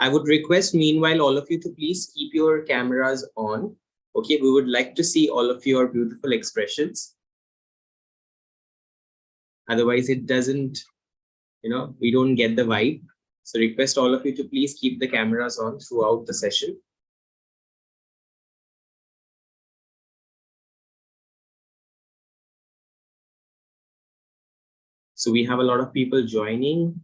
I would request meanwhile all of you to please keep your cameras on. Okay, we would like to see all of your beautiful expressions. Otherwise it doesn't, we don't get the vibe. So request all of you to please keep the cameras on throughout the session. So we have a lot of people joining.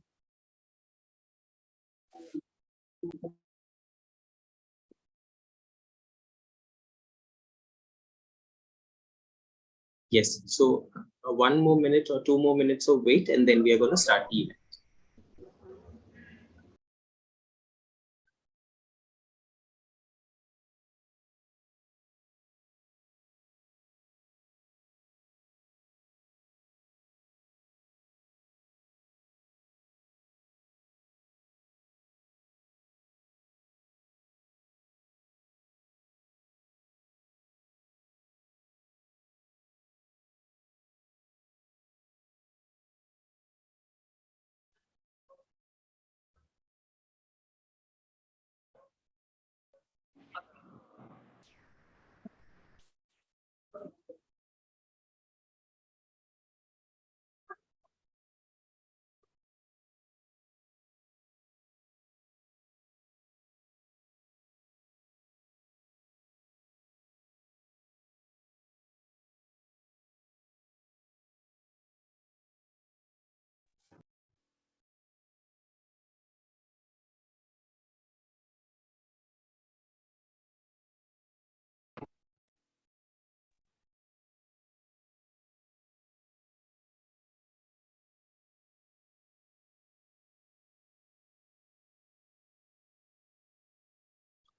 Yes, so 1 more minute or 2 more minutes of wait, and then we are going to start the event.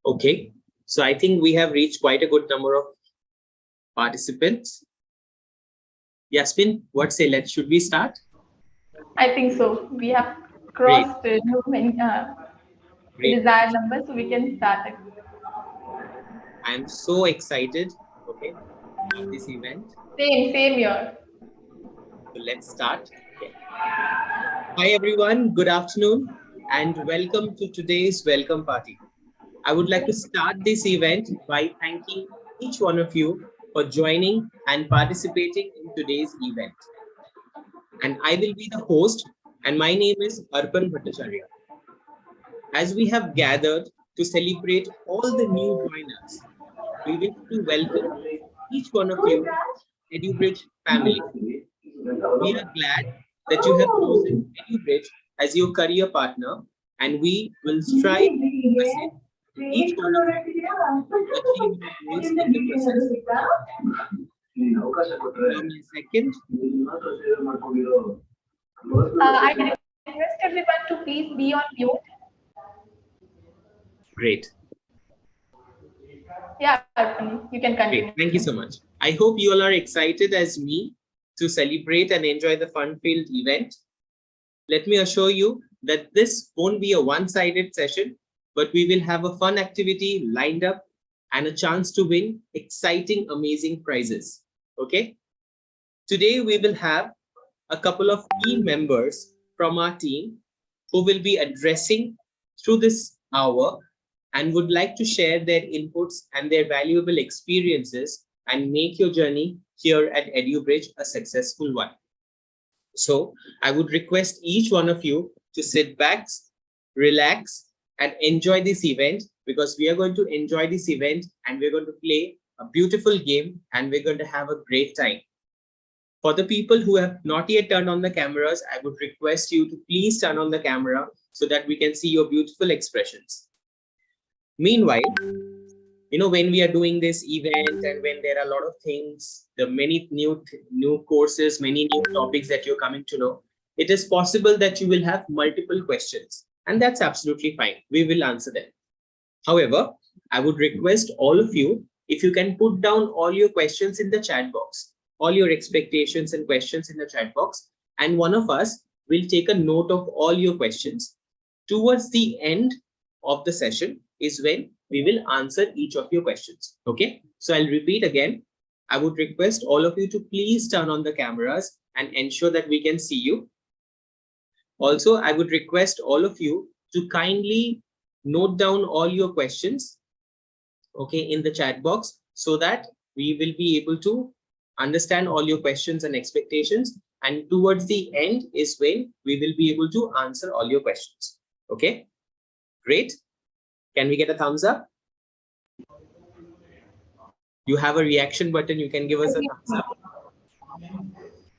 Okay, so I think we have reached quite a good number of participants. Yasmin, what say? Should we start? I think so. We have crossed many desired numbers, so we can start. I'm so excited. Okay, about this event. Same here. So let's start. Okay. Hi everyone, good afternoon, and welcome to today's welcome party. I would like to start this event by thanking each one of you for joining and participating in today's event. And I will be the host, and my name is Arpan Bhattacharya. As we have gathered to celebrate all the new joiners, we wish to welcome each one of you to EduBridge family. We are glad that you have chosen EduBridge as your career partner, and we will strive to assist each one of you to achieve your goals in the process. Allow me a second. I request everyone to please be on mute. Great. Yeah, you can continue. Great. Thank you so much. I hope you all are excited as me to celebrate and enjoy the fun-filled event. Let me assure you that this won't be a one-sided session, but we will have a fun activity lined up and a chance to win exciting, amazing prizes. Okay? Today, we will have a couple of key members from our team who will be addressing through this hour and would like to share their inputs and their valuable experiences and make your journey here at EduBridge a successful one. So I would request each one of you to sit back, relax, and enjoy this event, because we are going to enjoy this event and we're going to play a beautiful game and we're going to have a great time. For the people who have not yet turned on the cameras, I would request you to please turn on the camera so that we can see your beautiful expressions. Meanwhile, when we are doing this event and when there are a lot of things, the many new courses, many new topics that you're coming to know, it is possible that you will have multiple questions, and that's absolutely fine. We will answer them. However, I would request all of you, if you can put down all your questions in the chat box, all your expectations and questions in the chat box, and one of us will take a note of all your questions. Towards the end of the session is when we will answer each of your questions. Okay, so I'll repeat again. I would request all of you to please turn on the cameras and ensure that we can see you. Also, I would request all of you to kindly note down all your questions, okay, in the chat box, so that we will be able to understand all your questions and expectations. And towards the end is when we will be able to answer all your questions. Okay, great. Can we get a thumbs up? You have a reaction button. You can give us a thumbs up.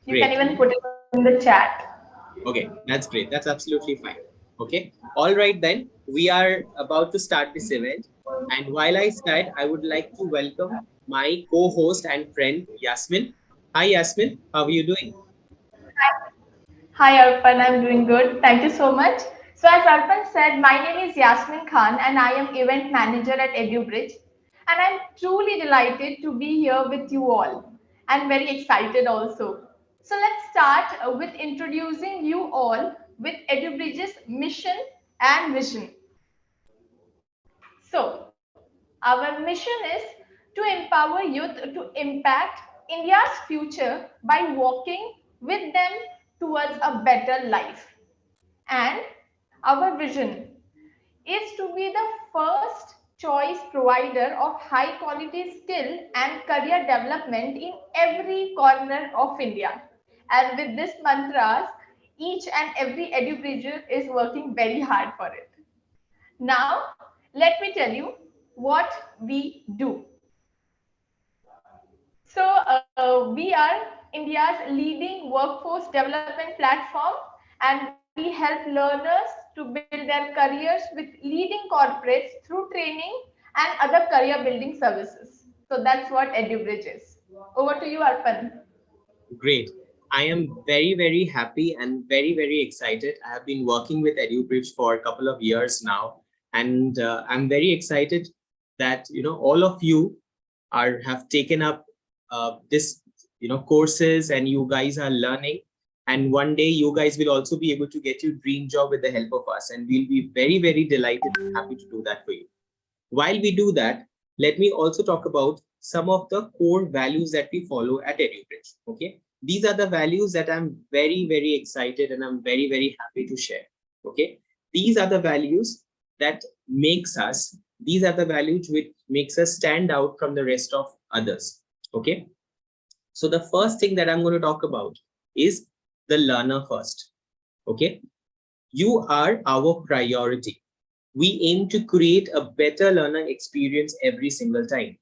You can even put it in the chat. Okay, that's great. That's absolutely fine. Okay. All right, then we are about to start this event. And while I start, I would like to welcome my co-host and friend, Yasmin. Hi, Yasmin. How are you doing? Hi Arpan, I'm doing good. Thank you so much. So as Arpan said, my name is Yasmin Khan and I am event manager at EduBridge. And I'm truly delighted to be here with you all and very excited also. So let's start with introducing you all with EduBridge's mission and vision. So our mission is to empower youth to impact India's future by walking with them towards a better life. And our vision is to be the first choice provider of high quality skill and career development in every corner of India. And with this mantras, each and every EduBridger is working very hard for it. Now, let me tell you what we do. So, we are India's leading workforce development platform, and we help learners to build their careers with leading corporates through training and other career building services. So, that's what EduBridge is. Over to you, Arpan. Great. I am very, very happy and very, very excited. I have been working with EduBridge for a couple of years now, and I'm very excited that all of you have taken up this courses, and you guys are learning. And one day you guys will also be able to get your dream job with the help of us, and we'll be very, very delighted and happy to do that for you. While we do that, let me also talk about some of the core values that we follow at EduBridge. Okay, these are the values that I'm very, very excited and I'm very, very happy to share. Okay, these are the values that makes us, these are the values which makes us stand out from the rest of others. Okay, so the first thing that I'm going to talk about is the learner first. Okay, you are our priority. We aim to create a better learner experience every single time.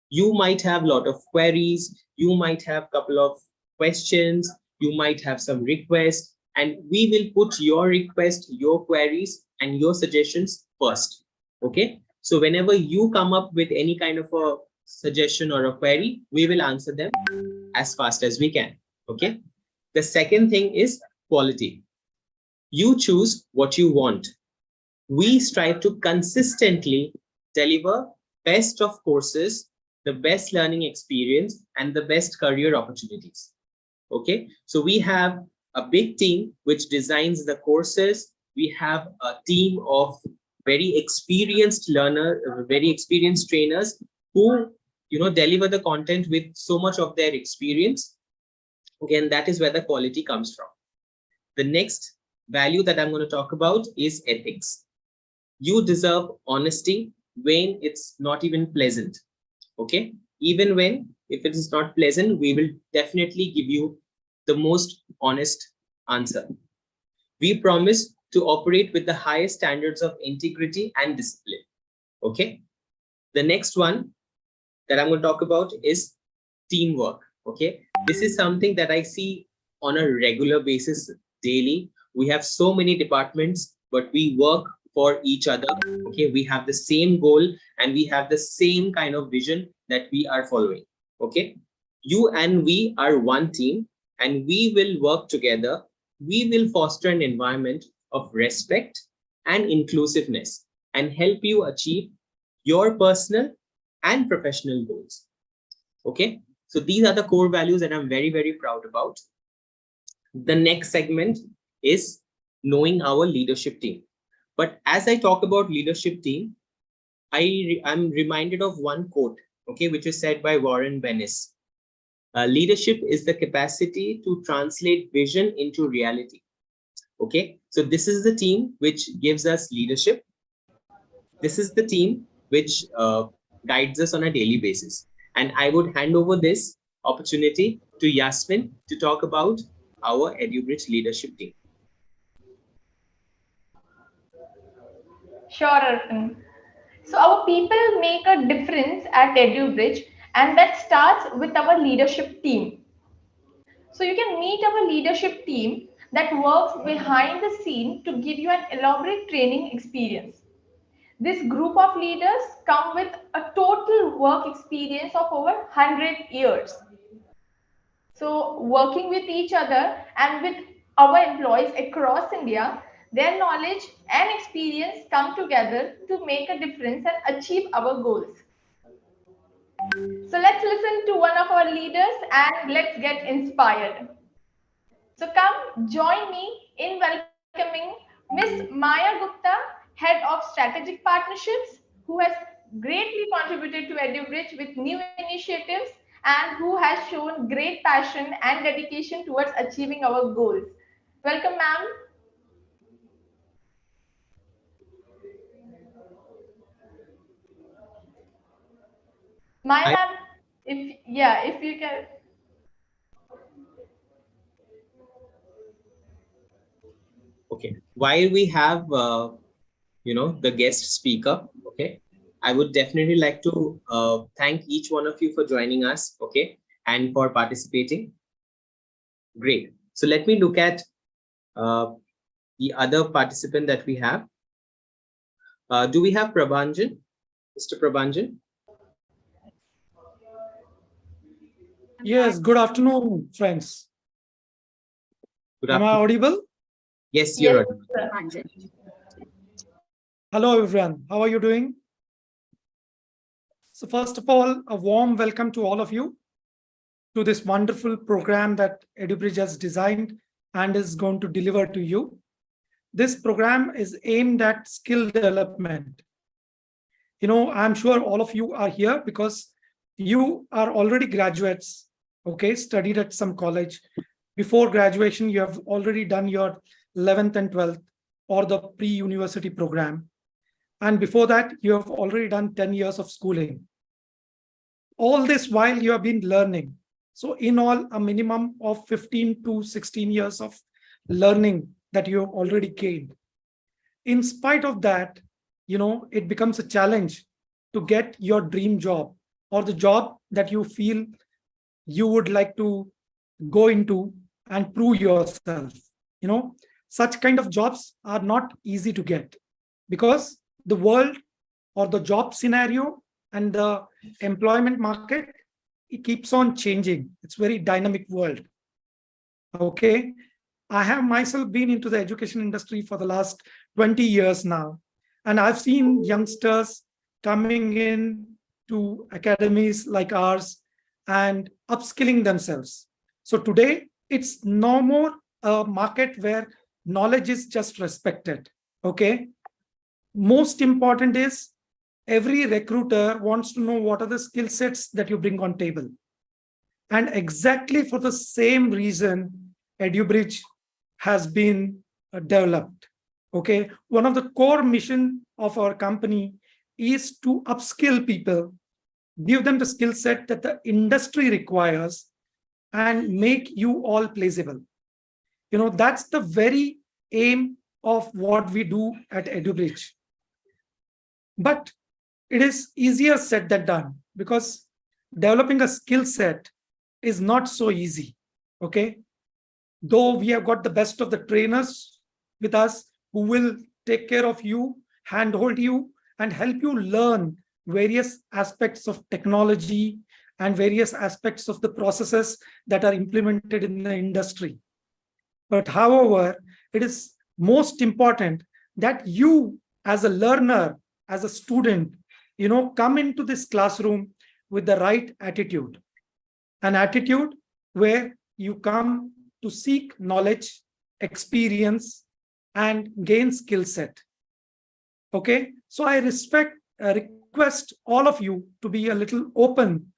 You might have a lot of queries, you might have a couple of questions, you might have some requests, and we will put your request, your queries, and your suggestions first. Okay, so whenever you come up with any kind of a suggestion or a query, we will answer them as fast as we can. Okay, the second thing is quality. You choose what you want. We strive to consistently deliver best of courses, the best learning experience, and the best career opportunities. Okay, so we have a big team which designs the courses. We have a team of very experienced very experienced trainers who deliver the content with so much of their experience. Again, that is where the quality comes from. The next value that I'm going to talk about is ethics. You deserve honesty when it's not even pleasant. Okay, even when if it is not pleasant, we will definitely give you the most honest answer. We promise to operate with the highest standards of integrity and discipline. Okay, the next one that I'm going to talk about is teamwork. Okay, this is something that I see on a regular basis daily. We have so many departments, but we work for each other. Okay, we have the same goal and we have the same kind of vision that we are following. Okay, you and we are one team and we will work together. We will foster an environment of respect and inclusiveness and help you achieve your personal and professional goals. Okay, so these are the core values that I'm very, very proud about. The next segment is knowing our leadership team. But as I talk about leadership team, I'm reminded of one quote, okay, which is said by Warren Bennis. Leadership is the capacity to translate vision into reality. Okay, so this is the team which gives us leadership. This is the team which guides us on a daily basis. And I would hand over this opportunity to Yasmin to talk about our EduBridge leadership team. Sure, Arpan. So our people make a difference at EduBridge, and that starts with our leadership team. So you can meet our leadership team that works behind the scene to give you an elaborate training experience. This group of leaders come with a total work experience of over 100 years. So working with each other and with our employees across India, their knowledge and experience come together to make a difference and achieve our goals. So let's listen to one of our leaders and let's get inspired. So come join me in welcoming Miss Maya Gupta, Head of Strategic Partnerships, who has greatly contributed to EduBridge with new initiatives and who has shown great passion and dedication towards achieving our goals. Welcome, ma'am. Maya, I, ma'am, if you can. okay. While we have the guest speaker, okay, I would definitely like to thank each one of you for joining us, okay, and for participating. Great. So let me look at uh, the other participant that we have. Do we have Prabhanjan? Mr. Prabhanjan? Yes, good afternoon, friends. Good Am I afternoon. audible? Yes, Yes, you're audible. sir. Hello, everyone. How are you doing? So, first of all, a warm welcome to all of you to this wonderful program that EduBridge has designed and is going to deliver to you. This program is aimed at skill development. I'm sure all of you are here because you are already graduates, okay, studied at some college. Before graduation, you have already done your 11th and 12th or the pre-university program. And before that, you have already done 10 years of schooling. All this while you have been learning. So in all, a minimum of 15 to 16 years of learning that you have already gained. In spite of that, it becomes a challenge to get your dream job or the job that you feel you would like to go into and prove yourself. Such kind of jobs are not easy to get because the world or the job scenario and the employment market, it keeps on changing. It's very dynamic world. Okay. I have myself been into the education industry for the last 20 years now. And I've seen youngsters coming in to academies like ours and upskilling themselves. So today, it's no more a market where knowledge is just respected. Okay. Most important is every recruiter wants to know what are the skill sets that you bring on table. And exactly for the same reason, EduBridge has been developed. Okay. One of the core mission of our company is to upskill people, give them the skill set that the industry requires, and make you all placeable. That's the very aim of what we do at EduBridge. But it is easier said than done because developing a skill set is not so easy. Okay. Though we have got the best of the trainers with us who will take care of you, handhold you, and help you learn various aspects of technology and various aspects of the processes that are implemented in the industry. But however, it is most important that you as a learner, as a student, come into this classroom with the right attitude, an attitude where you come to seek knowledge, experience, and gain skill set. Okay, so I request all of you to be a little open,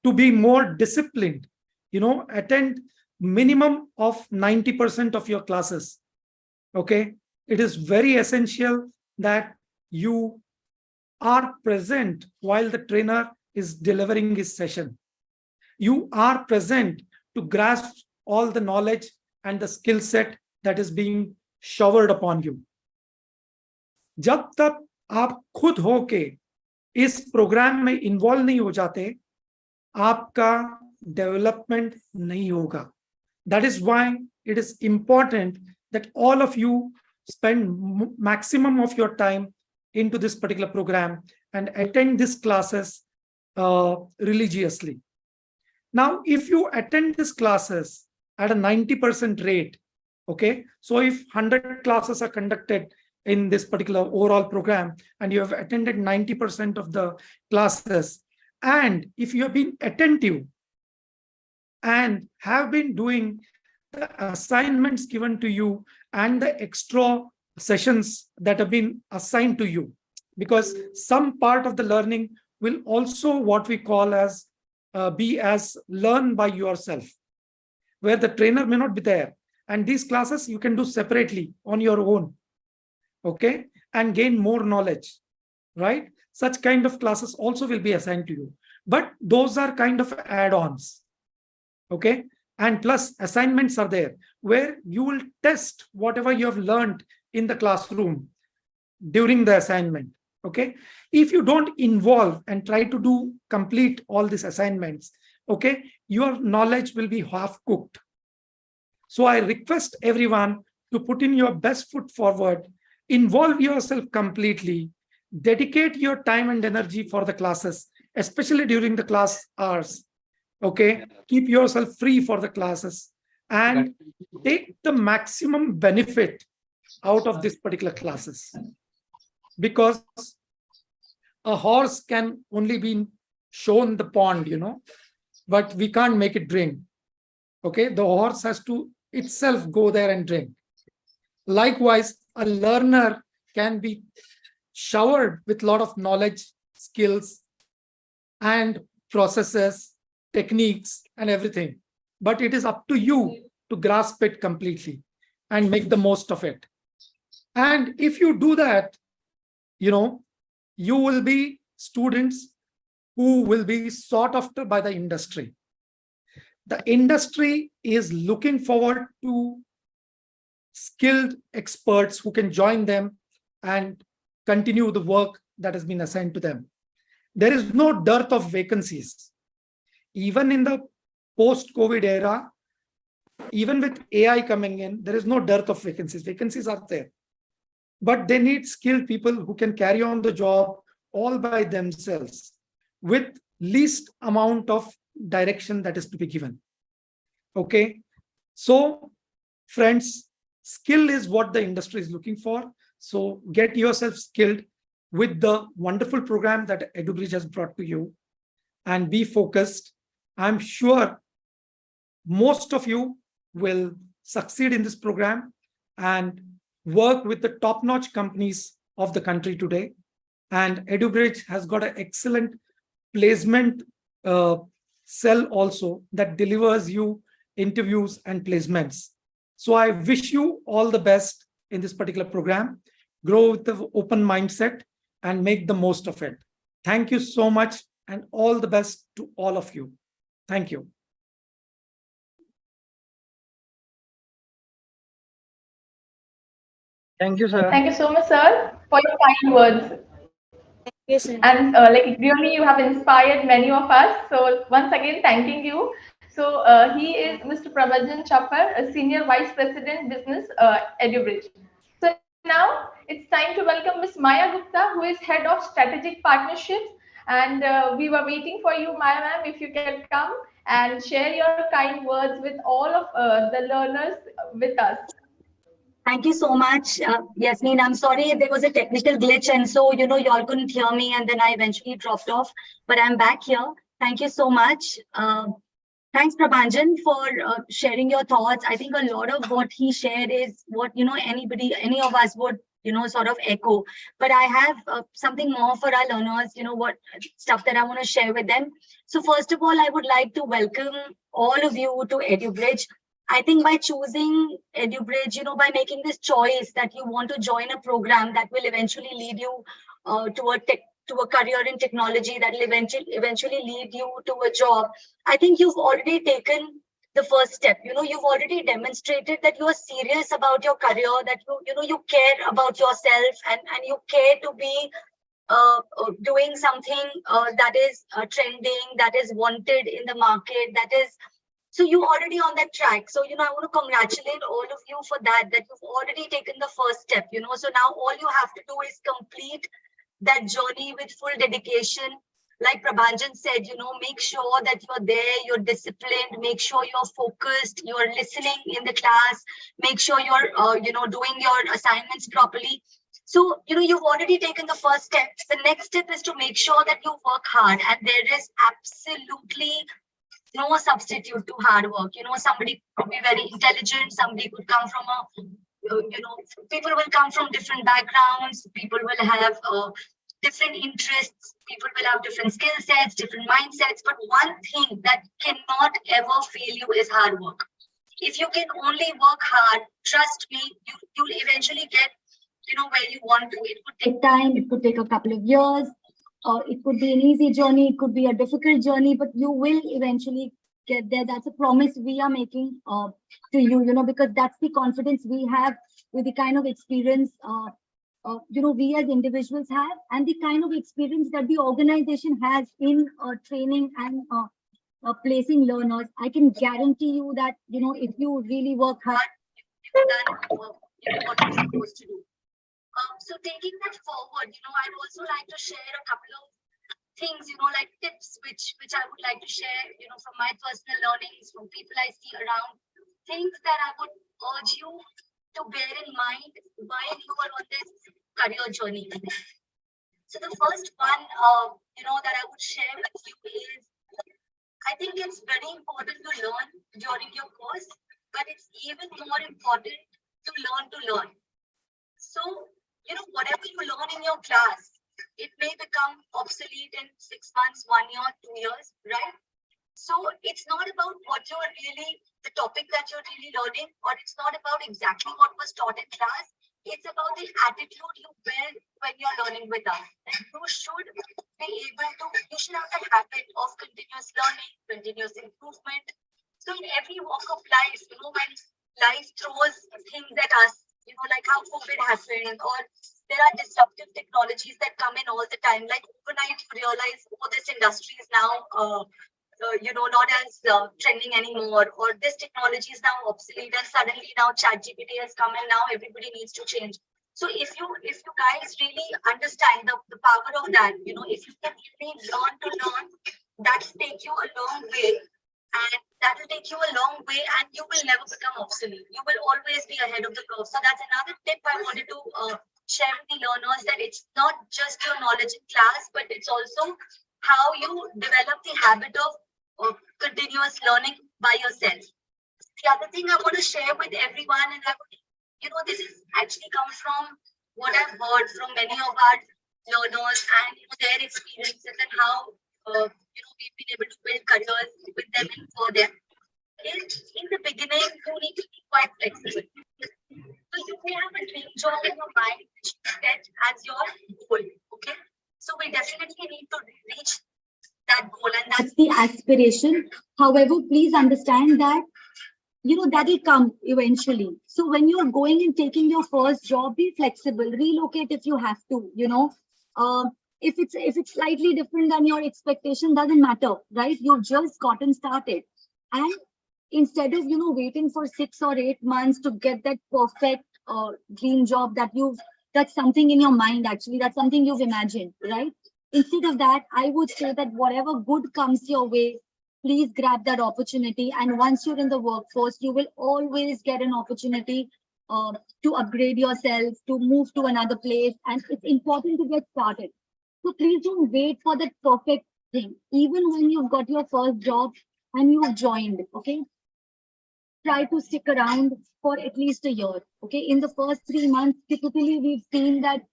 to be more disciplined, attend minimum of 90% of your classes. Okay, it is very essential that you are present while the trainer is delivering his session. You are present to grasp all the knowledge and the skill set that is being showered upon you. जब तक आप खुद होके इस programme में involve नहीं हो जाते, आपका डेवलपमेंट नहीं होगा. That is why it is important that all of you spend maximum of your time into this particular program and attend these classes religiously. Now, if you attend these classes at a 90% rate, okay, so if 100 classes are conducted in this particular overall program and you have attended 90% of the classes, and if you have been attentive and have been doing the assignments given to you and the extra sessions that have been assigned to you, because some part of the learning will also what we call as be as learn by yourself, where the trainer may not be there, and these classes you can do separately on your own, okay, and gain more knowledge, right? Such kind of classes also will be assigned to you, but those are kind of add-ons, okay? And plus assignments are there where you will test whatever you have learned in the classroom during the assignment, okay? If you don't involve and try to do complete all these assignments, okay, your knowledge will be half cooked. So I request everyone to put in your best foot forward, involve yourself completely, dedicate your time and energy for the classes, especially during the class hours, okay? Keep yourself free for the classes and take the maximum benefit out of this particular classes, because a horse can only be shown the pond, you know, but we can't make it drink, okay? The horse has to itself go there and drink. Likewise, a learner can be showered with a lot of knowledge, skills, and processes, techniques, and everything. But it is up to you to grasp it completely and make the most of it. And if you do that, you know, you will be students who will be sought after by the industry. The industry is looking forward to skilled experts who can join them and continue the work that has been assigned to them. There is no dearth of vacancies. Even in the post-COVID era, even with AI coming in, there is no dearth of vacancies. Vacancies are there. But they need skilled people who can carry on the job all by themselves with least amount of direction that is to be given. Okay. So, friends, skill is what the industry is looking for. So get yourself skilled with the wonderful program that EduBridge has brought to you and be focused. I'm sure most of you will succeed in this program and work with the top-notch companies of the country today. And EduBridge has got an excellent placement cell also that delivers you interviews and placements. So I wish you all the best in this particular program. Grow with the open mindset and make the most of it. Thank you so much and all the best to all of you. Thank you. Thank you, sir. Thank you so much, sir, for your kind words. Yes, sir. And like really, you have inspired many of us. So once again, thanking you. So he is Mr. Prabhajan Chapar, a Senior Vice President Business EduBridge. So now it's time to welcome Ms. Maya Gupta, who is Head of Strategic Partnerships. And we were waiting for you, Maya ma'am, if you can come and share your kind words with all of the learners with us. Thank you so much, Yasmin. I'm sorry there was a technical glitch, and so y'all couldn't hear me, and then I eventually dropped off. But I'm back here. Thank you so much. Thanks, Prabhanjan, for sharing your thoughts. I think a lot of what he shared is what any of us would sort of echo. But I have something more for our learners. What stuff that I want to share with them. So first of all, I would like to welcome all of you to EduBridge. I think by choosing EduBridge, by making this choice that you want to join a program that will eventually lead you to a to a career in technology that will eventually lead you to a job, I think you've already taken the first step. You've already demonstrated that you are serious about your career, that you care about yourself, and you care to be doing something that is trending, that is wanted in the market, that is, so you're already on that track. So I want to congratulate all of you for that you've already taken the first step. So now all you have to do is complete that journey with full dedication. Like Prabhanjan said, make sure that you're there, you're disciplined, make sure you're focused, you're listening in the class, make sure you're doing your assignments properly. So you've already taken the first step. The next step is to make sure that you work hard, and there is absolutely no substitute to hard work. Somebody could be very intelligent, somebody could come from people will come from different backgrounds, people will have different interests, people will have different skill sets, different mindsets, but one thing that cannot ever fail you is hard work. If you can only work hard, trust me, you'll eventually get where you want to. It could take time, it could take a couple of years, it could be an easy journey, it could be a difficult journey, but you will eventually get there. That's a promise we are making to you, because that's the confidence we have with the kind of experience we as individuals have, and the kind of experience that the organization has in training and placing learners. I can guarantee you that if you really work hard, you've done what you're supposed to do. So taking that forward, I'd also like to share a couple of things, like tips which I would like to share, from my personal learnings, from people I see around, things that I would urge you to bear in mind while you are on this career journey. So the first one, that I would share with you is, I think it's very important to learn during your course, but it's even more important to learn. So, whatever you learn in your class, it may become obsolete in 6 months, 1 year, 2 years, right? So it's not about the topic that you're really learning, or it's not about exactly what was taught in class. It's about the attitude you build when you're learning with us. And you should have the habit of continuous learning, continuous improvement. So in every walk of life, when life throws things at us, like how COVID happened, or there are disruptive technologies that come in all the time. Like overnight, you realize, this industry is now, not as trending anymore, or this technology is now obsolete, and suddenly now ChatGPT has come, and now everybody needs to change. So if you guys really understand the power of that, if you can really learn, that's take you a long way. And that will take you a long way, and you will never become obsolete. You will always be ahead of the curve. So that's another tip I wanted to share with the learners, that it's not just your knowledge in class, but it's also how you develop the habit of continuous learning by yourself. The other thing I want to share with everyone, and this is actually comes from what I've heard from many of our learners and their experiences, and how we've been able to build careers with them and for them. In the beginning, you need to be quite flexible. So you may have a dream job in your mind which you set as your goal. Okay, so we definitely need to reach that goal, and that's the aspiration. However, please understand that that will come eventually. So when you're going and taking your first job, be flexible, relocate if you have to. If it's slightly different than your expectation, doesn't matter, right? You've just gotten started, and instead of waiting for 6 or 8 months to get that perfect dream job that's something in your mind, actually that's something you've imagined, right? Instead of that, I would say that whatever good comes your way, please grab that opportunity. And once you're in the workforce, you will always get an opportunity to upgrade yourself, to move to another place, and it's important to get started. So please don't wait for that perfect thing. Even when you've got your first job and you've joined, okay, try to stick around for at least a year. Okay, in the first 3 months, typically we've seen that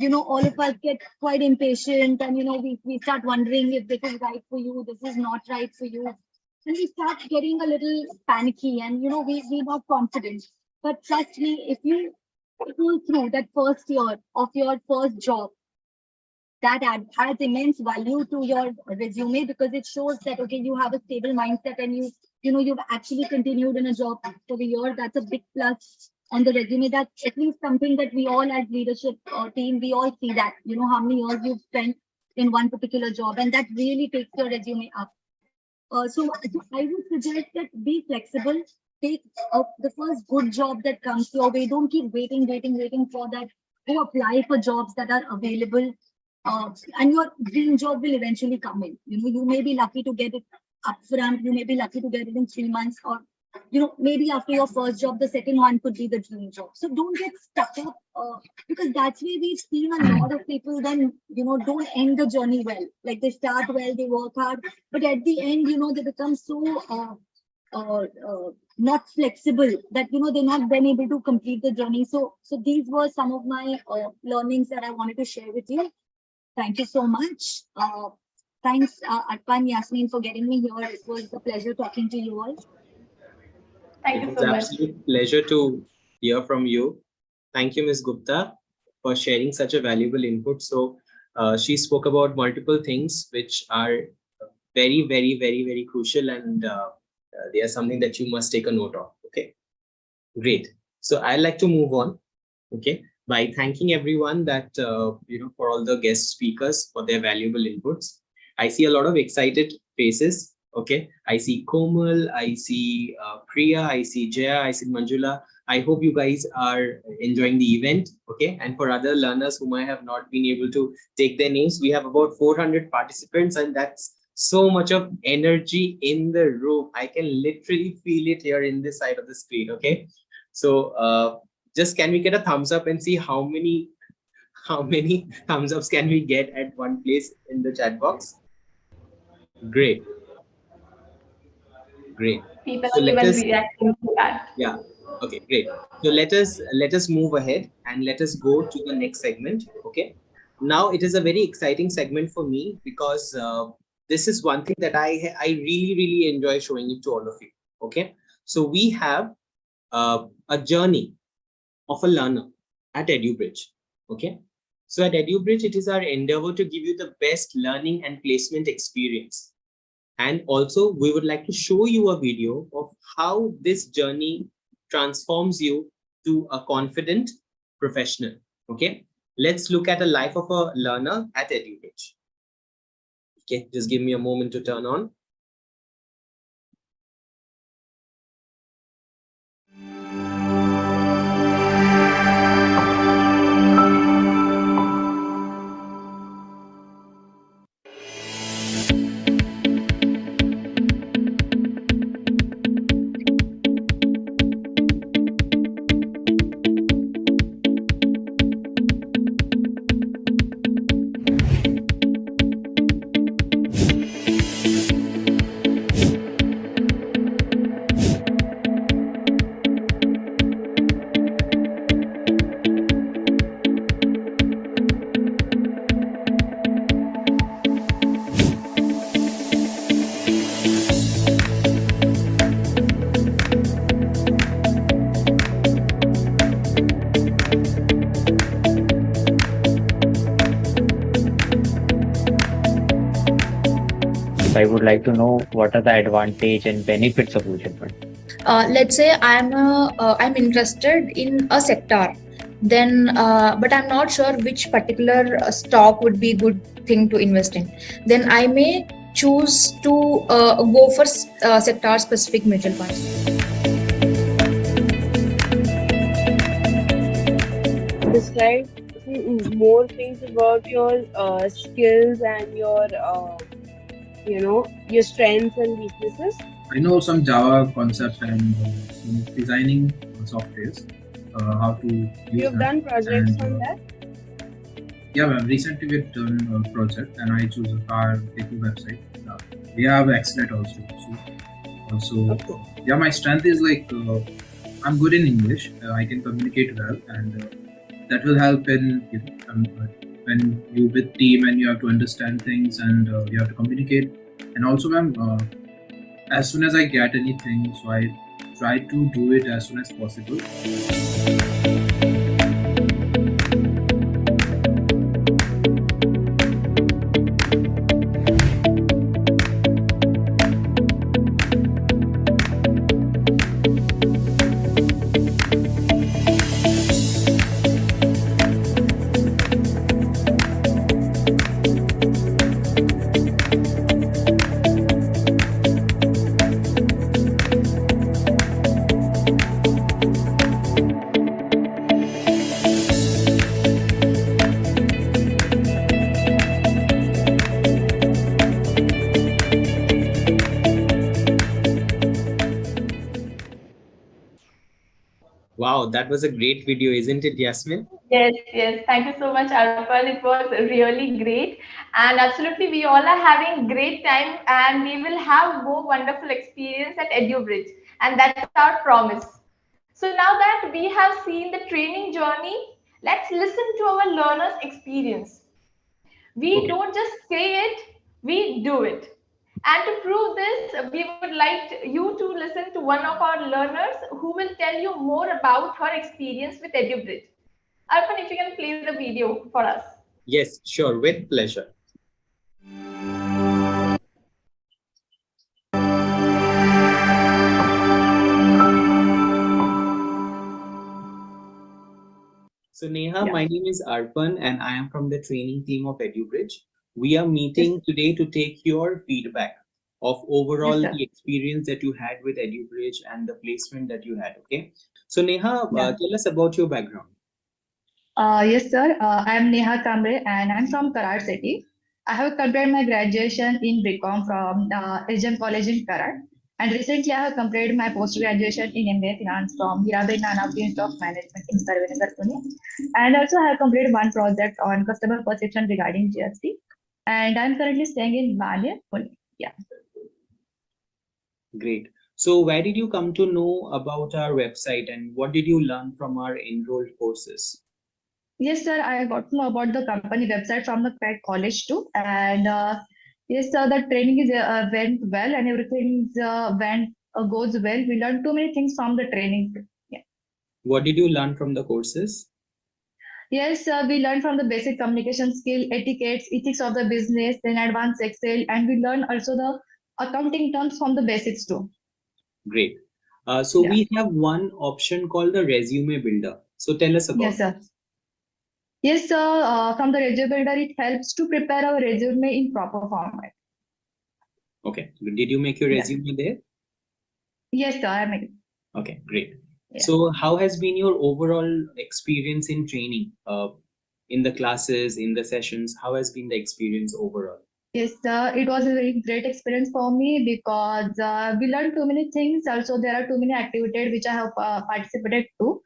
all of us get quite impatient, and we start wondering if this is right for you, this is not right for you, and we start getting a little panicky, and we're not confident. But trust me, if you pull through that first year of your first job, that adds immense value to your resume, because it shows that, okay, you have a stable mindset and you've actually continued in a job for the year. That's a big plus on the resume. That's at least something that we all as leadership team, we all see that, how many years you've spent in one particular job, and that really takes your resume up. So I would suggest that be flexible. Take the first good job that comes your way. Don't keep waiting for that. Go apply for jobs that are available, and your dream job will eventually come in. You may be lucky to get it upfront. You may be lucky to get it in 3 months, or maybe after your first job, the second one could be the dream job. So don't get stuck up, because that's where we've seen a lot of people then, don't end the journey well. Like they start well, they work hard, but at the end, they become so not flexible that, they're not then able to complete the journey. So these were some of my learnings that I wanted to share with you. Thank you so much. Thanks, Arpan, Yasmin, for getting me here. It was a pleasure talking to you all. Thank you so much. It's an absolute pleasure to hear from you. Thank you, Ms. Gupta, for sharing such a valuable input. So she spoke about multiple things which are very, very, very, very crucial, and they are something that you must take a note of. Okay, great. So I'd like to move on, okay, by thanking everyone that, for all the guest speakers for their valuable inputs. I see a lot of excited faces. Okay, I see Komal, I see Priya, I see Jaya, I see Manjula. I hope you guys are enjoying the event. Okay, and for other learners whom I have not been able to take their names, we have about 400 participants, and that's so much of energy in the room. I can literally feel it here in this side of the screen. Okay, so just can we get a thumbs up and see how many thumbs ups can we get at one place in the chat box? Great. Great. People So are even reacting to that. Yeah. Okay, great. So let us move ahead and let us go to the next segment. Okay. Now it is a very exciting segment for me, because this is one thing that I really enjoy showing it to all of you. Okay. So we have a journey of a learner at EduBridge. Okay. So at EduBridge, it is our endeavor to give you the best learning and placement experience. And also, we would like to show you a video of how this journey transforms you to a confident professional. Okay, let's look at the life of a learner at EduBridge. Okay, just give me a moment to turn on. I would like to know what are the advantage and benefits of mutual fund. Let's say I'm interested in a sector, then but I'm not sure which particular stock would be a good thing to invest in. Then I may choose to go for sector specific mutual funds. Describe more things about your skills and your your strengths and weaknesses. I know some Java concepts and designing softwares, how to use You've done projects on that? Yeah, well, recently we've done a project and I choose our K2 website. We have Xnet also. Yeah, my strength is like I'm good in English. I can communicate well, and that will help in when you with team and you have to understand things and you have to communicate. And also, as soon as I get anything, so I try to do it as soon as possible. Wow, that was a great video, isn't it, Yasmin? Yes, yes. Thank you so much, Arpan. It was really great. And absolutely, we all are having great time and we will have more wonderful experience at EduBridge. And that's our promise. So now that we have seen the training journey, let's listen to our learners' experience. We Okay. don't just say it, we do it. And to prove this, we would like you to listen to one of our learners who will tell you more about her experience with EduBridge. Arpan, if you can play the video for us. Yes, sure, with pleasure. So Neha, Yeah. my name is Arpan and I am from the training team of EduBridge. We are meeting today to take your feedback of overall Yes, the sir. experience that you had with EduBridge and the placement that you had. Okay. So Neha, Yeah. tell us about your background. Yes, sir. I am Neha Kamre and I'm from Karat City. I have completed my graduation in BCom from SGM College in Karat. And recently, I have completed my post-graduation in MBA Finance from Hirabai Nana Institute of Management in Sarvinagar, Pune. And also, I have completed one project on customer perception regarding GST. And I'm currently staying in Bali, Pune. Yeah. Great. So where did you come to know about our website and what did you learn from our enrolled courses? Yes, sir. I got to know about the company website from the Pet College too, and yes, sir. The training is went well, and everything went goes well. We learned too many things from the training. Yeah. What did you learn from the courses? Yes, we learned from the basic communication skill, etiquettes, ethics of the business, then advanced Excel, and we learned also the accounting terms from the basics too. Great. So Yeah. we have one option called the resume builder. So tell us about Yes, it. sir. Yes, sir. From the resume builder, it helps to prepare our resume in proper format. Okay. Did you make your Yeah. resume there? Yes, sir. I mean, Okay, great. yeah. So how has been your overall experience in training, in the classes, in the sessions? How has been the experience overall? Yes, it was a very great experience for me because we learned too many things. Also, there are too many activities which I have participated to,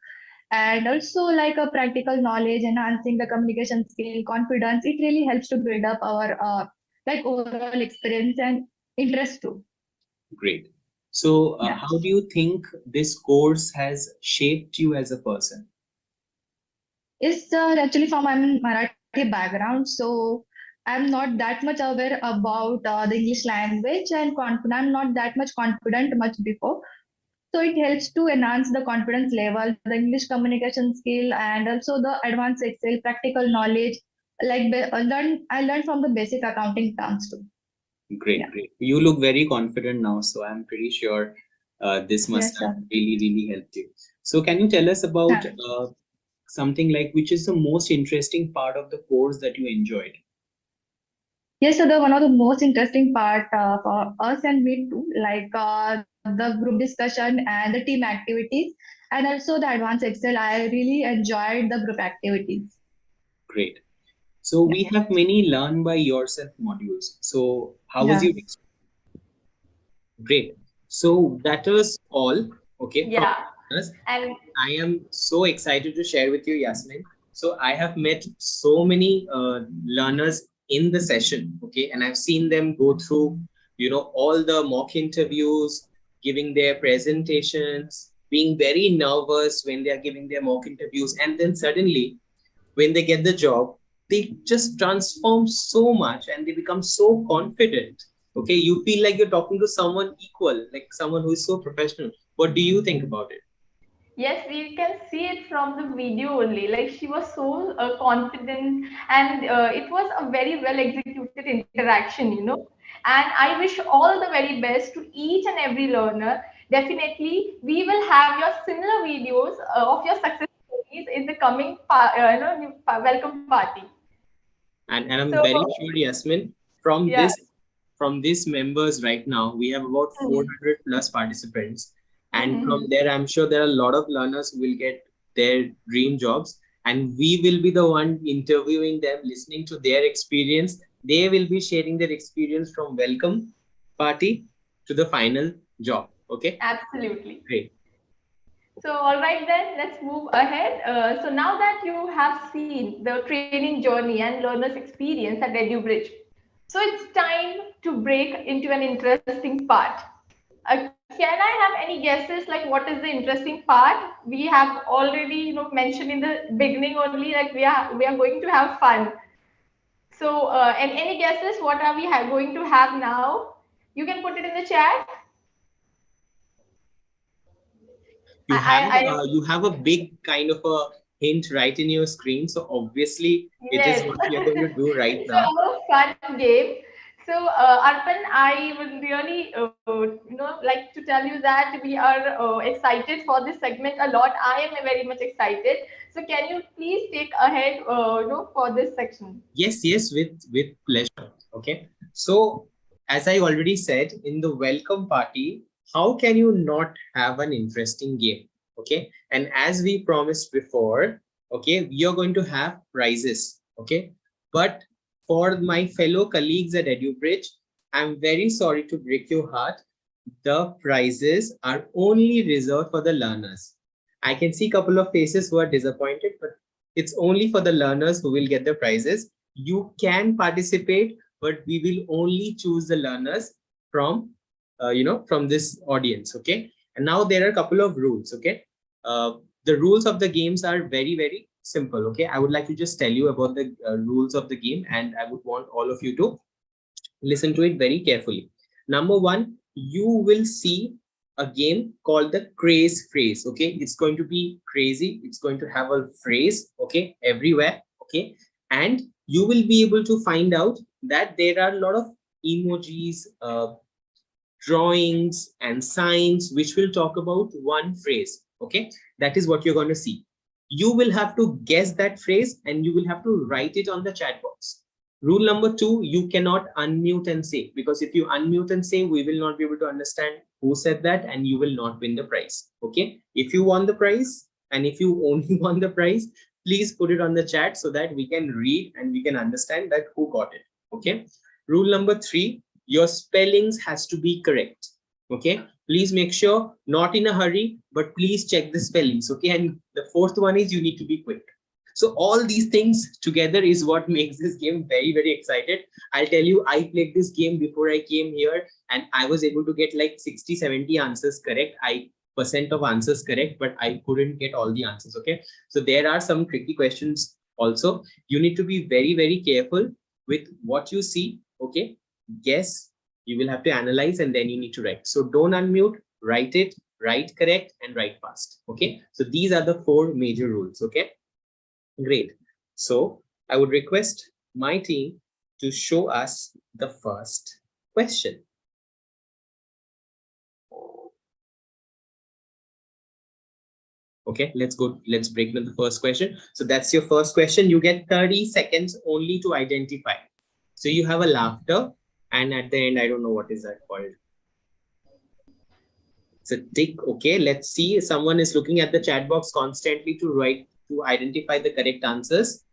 and also like a practical knowledge, enhancing the communication skill, confidence. It really helps to build up our like overall experience and interest too. Great. So Yeah. how do you think this course has shaped you as a person? Yes, actually from I'm Marathi background, so I'm not that much aware about the English language and confident. I'm not that much confident much before. So it helps to enhance the confidence level, the English communication skill, and also the advanced Excel practical knowledge. Like I learned from the basic accounting terms too. Great, Yeah. great. You look very confident now, so I'm pretty sure this must Yes, have sir. really, really helped you. So can you tell us about something like which is the most interesting part of the course that you enjoyed? Yes, so the one of the most interesting part for us and me too, like the group discussion and the team activities, and also the advanced Excel. I really enjoyed the group activities. Great. So Yeah. we have many learn by yourself modules. So how was Yeah. your experience? Great. So that was all. Okay, from Yeah. us. And I am so excited to share with you, Yasmin. So I have met so many learners in the session, okay, and I've seen them go through, all the mock interviews, giving their presentations, being very nervous when they are giving their mock interviews, and then suddenly, when they get the job, they just transform so much and they become so confident. Okay, you feel like you're talking to someone equal, like someone who is so professional. What do you think about it? yes, we can see it from the video only. Like she was so confident, and it was a very well executed interaction. And I wish all the very best to each and every learner. Definitely, we will have your similar videos of your success stories in the coming, welcome party. And I'm So, very sure, Yasmin, from yeah. this from these members right now, we have about Mhm. 400 plus participants. And from Mhm. there, I'm sure there are a lot of learners who will get their dream jobs. And we will be the one interviewing them, listening to their experience. They will be sharing their experience from welcome party to the final job. Okay, Absolutely. great. So, all right then, let's move ahead. So now that you have seen the training journey and learner's experience at EduBridge, so it's time to break into an interesting part. Can I have any guesses like what is the interesting part? We have already mentioned in the beginning only like we are going to have fun. So and any guesses what are we going to have now? You can put it in the chat. You have a big kind of a hint right in your screen, so obviously it is Yes. what we are going to do right It's now. a fun game. So, Arpan, I would really, like to tell you that we are excited for this segment a lot. I am very much excited. So, can you please take ahead, for this section? Yes, with pleasure. Okay. So, as I already said in the welcome party, how can you not have an interesting game? Okay. And as we promised before, okay, we are going to have prizes. Okay. But for my fellow colleagues at EduBridge, I'm very sorry to break your heart. The prizes are only reserved for the learners. I can see a couple of faces who are disappointed, but it's only for the learners who will get the prizes. You can participate, but we will only choose the learners from, from this audience. Okay. And now there are a couple of rules. Okay. The rules of the games are very, very simple. Okay. I would like to just tell you about the rules of the game, and I would want all of you to listen to it very carefully. Number one, you will see a game called the craze phrase. Okay, it's going to be crazy. It's going to have a phrase, okay, everywhere. Okay, and you will be able to find out that there are a lot of emojis, drawings, and signs which will talk about one phrase. Okay, that is what you're going to see. You will have to guess that phrase and you will have to write it on the chat box. Rule number two, you cannot unmute and say, because if you unmute and say, we will not be able to understand who said that and you will not win the prize. Okay. If you won the prize and if you only won the prize, please put it on the chat so that we can read and we can understand that who got it. Okay. Rule number three, your spellings has to be correct. Okay. Please make sure, not in a hurry, but please check the spellings. Okay. And the fourth one is you need to be quick. So all these things together is what makes this game very, very excited. I'll tell you, I played this game before I came here and I was able to get like 60, 70 answers correct. Percent of answers correct, but I couldn't get all the answers. Okay. So there are some tricky questions also. You need to be very, very careful with what you see. Okay. Guess, you will have to analyze and then you need to write. So don't unmute, write it, write correct and write fast. Okay. So these are the four major rules. Okay. Great. So I would request my team to show us the first question. Okay, let's go. Let's break down the first question. So that's your first question. You get 30 seconds only to identify. So you have a laughter and at the end, I don't know what is that called. It's a tick. Okay, let's see. Someone is looking at the chat box constantly to identify the correct answers.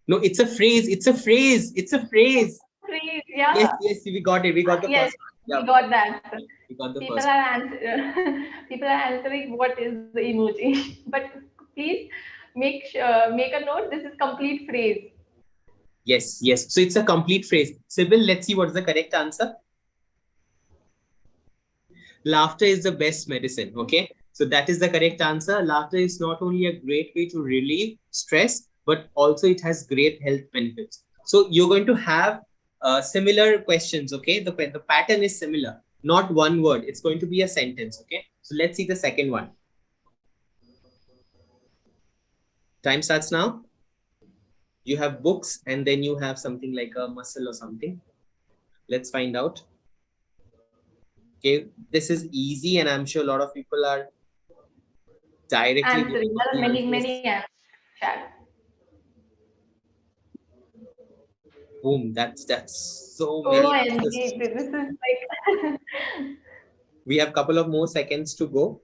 No, it's a phrase. It's a phrase. It's a phrase. Phrase, yeah. Yes, we got it. We got the yes, first one. we got that. We got the People first are people are answering what is the emoji, but please make a note. This is complete phrase. Yes. So it's a complete phrase. Sybil, let's see what's the correct answer. Laughter is the best medicine. Okay. So that is the correct answer. Laughter is not only a great way to relieve stress, but also it has great health benefits. So you're going to have similar questions. Okay. The pattern is similar, not one word. It's going to be a sentence. Okay. So let's see the second one. Time starts now. You have books and then you have something like a muscle or something. Let's find out. Okay, this is easy and I'm sure a lot of people are directly answering. There are many chat. Boom, that's so Oh, many answers. this is like We have a couple of more seconds to go.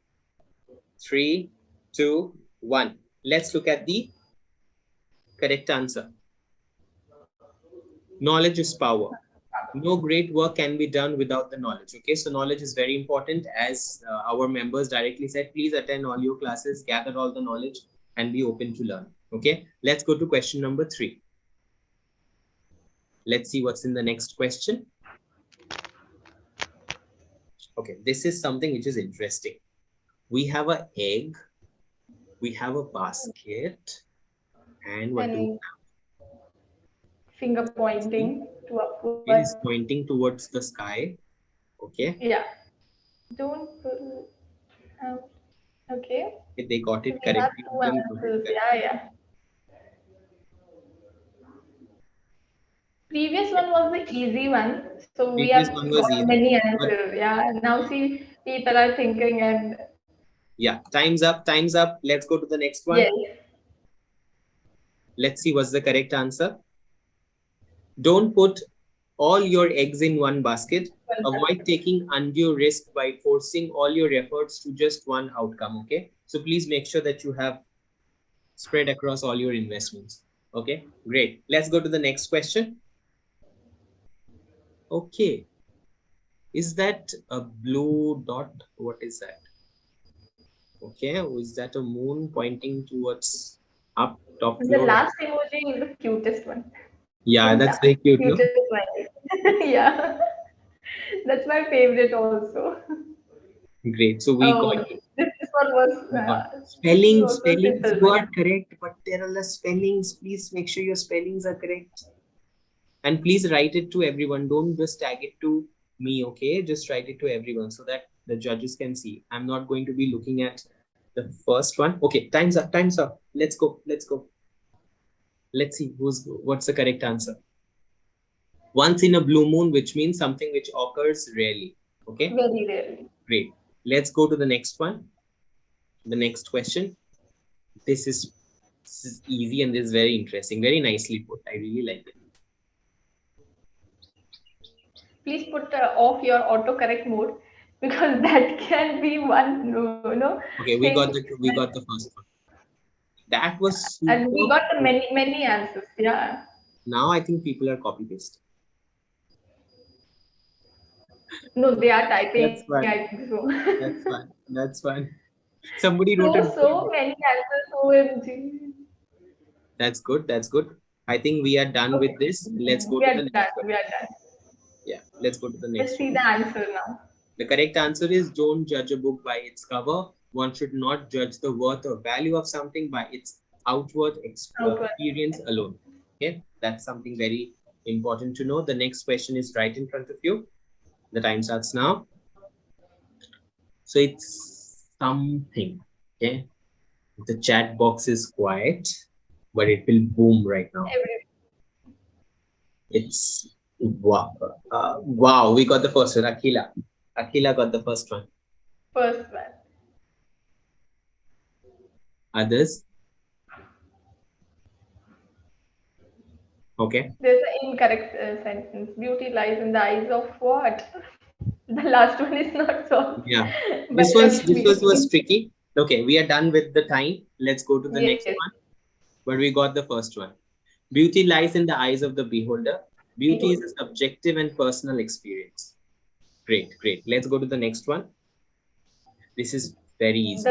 3, 2, 1. Let's look at the correct answer. Knowledge is power. no great work can be done without the knowledge. Okay, so knowledge is very important. As our members directly said, please attend all your classes, gather all the knowledge, and be open to learn. Okay, let's go to question number 3. Let's see what's in the next question. Okay, this is something which is interesting. We have an egg, we have a basket, and what do we And have? finger pointing to It is upward. pointing towards the sky. Okay. Yeah. Don't pull out. Okay. They got So it we have correctly. 2 answers. Yeah, yeah. Previous one was the easy one. So we Previous have one was got easy. many But answers. Yeah. Now see, people are thinking and yeah, time's up. Time's up. Let's go to the next one. yes. Let's see what's the correct answer. Don't put all your eggs in one basket. Avoid taking undue risk by forcing all your efforts to just one outcome. Okay. So please make sure that you have spread across all your investments. Okay, great. Let's go to the next question. Okay. Is that a blue dot? What is that? Okay, is that a moon pointing towards up top The floor? last emoji is the cutest one. Yeah, that's very cute, no? Cutest one. Yeah. That's my favorite also. Great. So we Oh, got this one was this is spellings. also Spellings, simple you one. are correct, but there are less spellings. Please make sure your spellings are correct. And please write it to everyone. Don't just tag it to me, okay? Just write it to everyone so that the judges can see. I'm not going to be looking at the first one. Okay, time's up. Time's up. Let's go. Let's go. Let's see what's the correct answer. Once in a blue moon, which means something which occurs rarely. Okay. Very rarely. Great. Let's go to the next one. The next question. This is easy and this is very interesting. Very nicely put. I really like it. Please put off your autocorrect mode because that can be one Okay, we got the first one. That was super. And we got the many answers. Yeah. Now I think people are copy pasting. No, they are typing. That's fine. I think so. That's fine. That's fine. Somebody wrote it. So many answers. OMG. That's good. That's good. I think we are done with this. Let's go We to are the done. next one. We are done. Yeah, let's go to the Let's next see one. the answer now. The correct answer is don't judge a book by its cover. One should not judge the worth or value of something by its outward experience alone. Okay, that's something very important to know. The next question is right in front of you. The time starts now. So it's something. Okay, the chat box is quiet, but it will boom right now. It's wow. Wow, we got the first one. Akila got the first one. First one. Others? Okay. There's an incorrect sentence. Beauty lies in the eyes of what? The last one is not so. Yeah. But This was tricky. Okay, we are done with the time. Let's go to the next one. But we got the first one. Beauty lies in the eyes of the beholder. Beauty is a subjective and personal experience. Great, great. Let's go to the next one. This is very easy.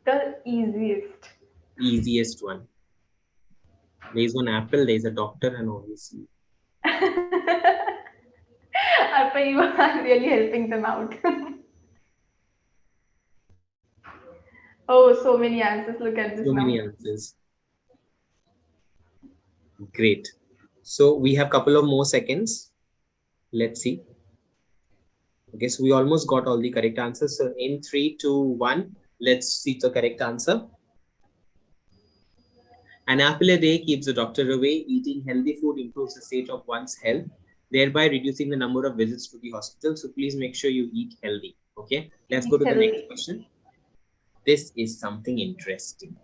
The easiest. Easiest one. There's one apple, there's a doctor, and obviously. Arpa, you are really helping them out. Oh, so many answers. Look at this So now. many answers. Great. So we have a couple of more seconds. Let's see. Okay, so we almost got all the correct answers. So in 3, 2, 1, let's see the correct answer. An apple a day keeps the doctor away. Eating healthy food improves the state of one's health, thereby reducing the number of visits to the hospital. So please make sure you eat healthy. Okay, let's go to the next question. This is something interesting.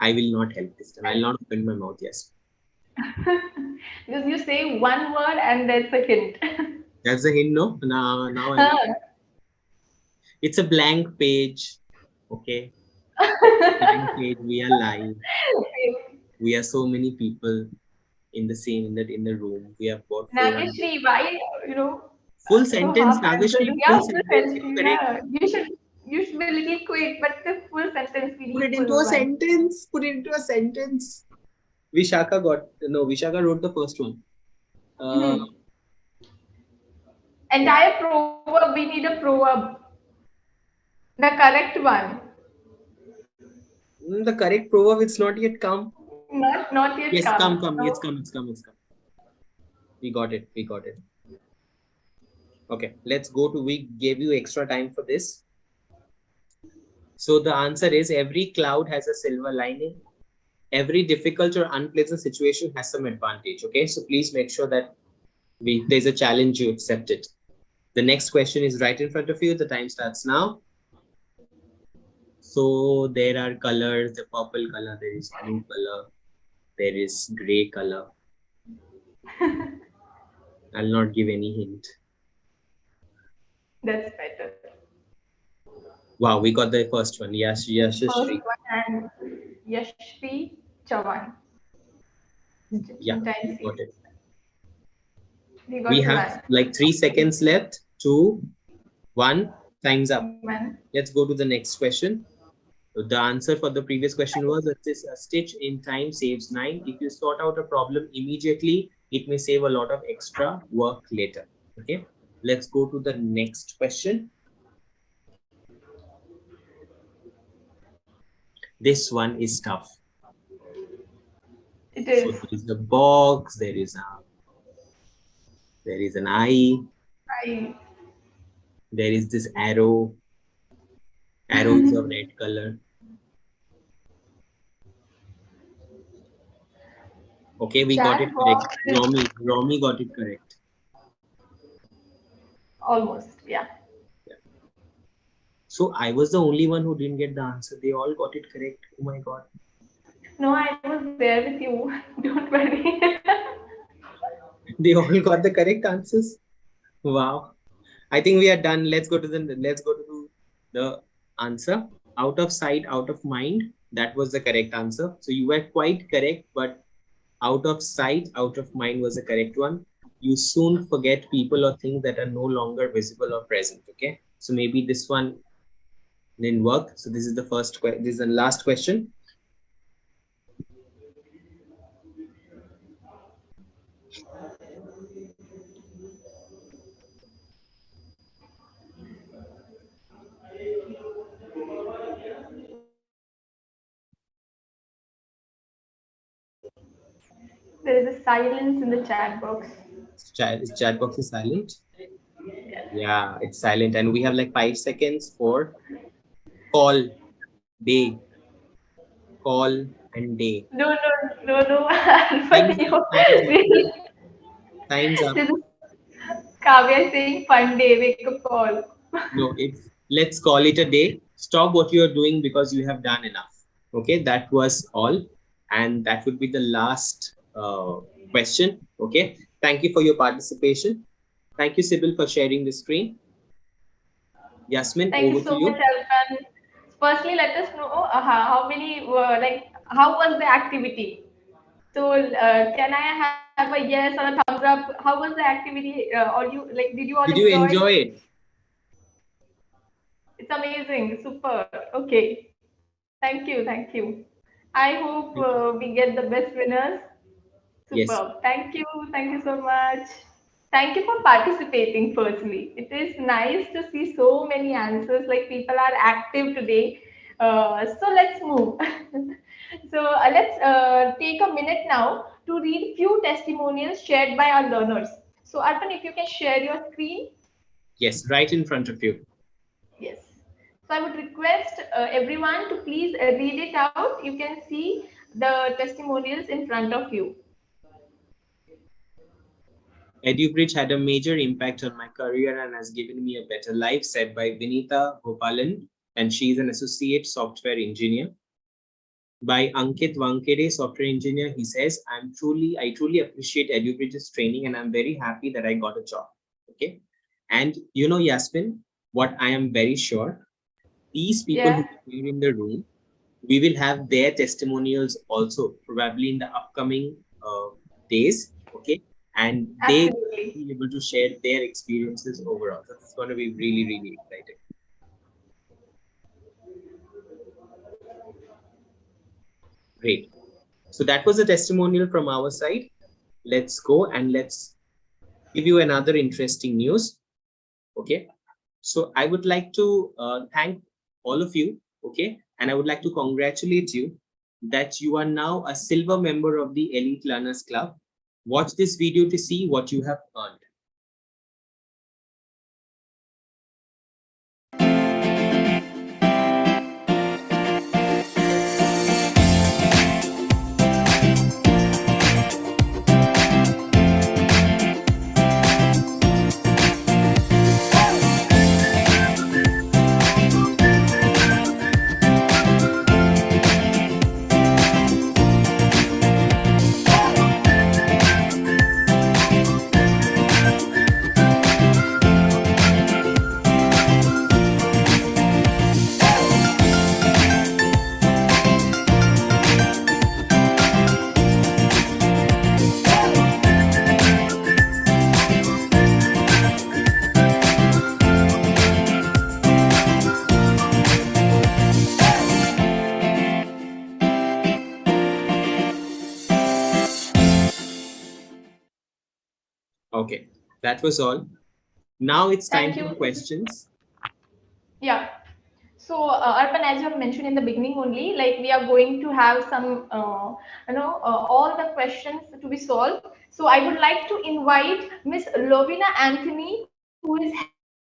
I will not help this time. I will not open my mouth. Yes. Just you say one word and that's a hint. That's a hint, no? Now I it's a blank page. Okay. Blank page. We are live. We are so many people. in the room. We have got 400. Nagashri, why, Full so sentence, half-hearted? Nagashri. Yeah, Full full sentence. sentence. You correct. Yeah, you should be a little quick, but the full sentence we Put need it into full a one. sentence. Put it into a sentence. Vishaka wrote the first one. Entire proverb, we need a proverb. The correct one. The correct proverb, it's not yet come. Not yet Yes, come. come. No? It's come. We got it. Okay, let's go to, we gave you extra time for this. So the answer is every cloud has a silver lining. Every difficult or unpleasant situation has some advantage. Okay, so please make sure that there's a challenge, you accept it. The next question is right in front of you. The time starts now. So there are colors, the purple color, there is blue color, there is gray color. I'll not give any hint. That's better. Wow, we got the first one. Yes, First Yashashri. one, and Yashvi Chavan. Yeah, we Sometimes got it. we got We one. have like 3 seconds left. 2, 1, time's up. One. Let's go to the next question. So the answer for the previous question was that a stitch in time saves 9. If you sort out a problem immediately, it may save a lot of extra work later. Okay, let's go to the next question. This one is tough. It So is. there is a box, there is an eye, there is this arrow. Arrow is of red color. Okay, we got it correct. Romy got it correct. Almost, yeah. So I was the only one who didn't get the answer. They all got it correct. Oh my God. No, I was there with you. Don't worry. They all got the correct answers. Wow. I think we are done. Let's go to the answer. Out of sight, out of mind. That was the correct answer. So you were quite correct, but out of sight, out of mind was the correct one. You soon forget people or things that are no longer visible or present. Okay. So maybe this one didn't work. So this is the first question. This is the last question. There is a silence in the chat box. Chat box is silent. Yeah, it's silent. And we have like 5 seconds for call, day, call and day. No. Time's up. Kavya is saying fun day, wake up call. No, let's call it a day. Stop what you're doing because you have done enough. Okay, that was all. And that would be the last question. Okay, thank you for your participation. Thank you, Sybil, for sharing the screen. Yasmin, Thank over you so to you. much, Alpan. Firstly, let us know how many how was the activity? So can I have a yes or a thumbs up? How was the activity? Or did you all Did you enjoy it? It's amazing, super. Okay, thank you. I hope we get the best winners. Yes. Superb. Thank you so much. Thank you for participating. Firstly, it is nice to see so many answers. Like people are active today. So let's move. So let's take a minute now to read few testimonials shared by our learners. So Arpan, if you can share your screen. Yes, right in front of you. Yes. So I would request everyone to please read it out. You can see the testimonials in front of you. EduBridge had a major impact on my career and has given me a better life, said by Vinita Gopalan, and she is an associate software engineer. By Ankit Vankede, software engineer, he says, I truly appreciate EduBridge's training and I'm very happy that I got a job. Okay. And you know, Yasmin, what I am very sure, these people who are here in the room, we will have their testimonials also probably in the upcoming days. Okay, and they Absolutely. be able to share their experiences overall. So it's going to be really, really exciting. Great. So that was a testimonial from our side. Let's go and let's give you another interesting news. Okay. So I would like to thank all of you. Okay. And I would like to congratulate you that you are now a silver member of the Elite Learners Club. Watch this video to see what you have earned. Okay, that was all. Now it's time Thank for you. questions. Yeah. So, Arpan, as you have mentioned in the beginning only, like we are going to have some, all the questions to be solved. So, I would like to invite Miss Lovina Anthony, who is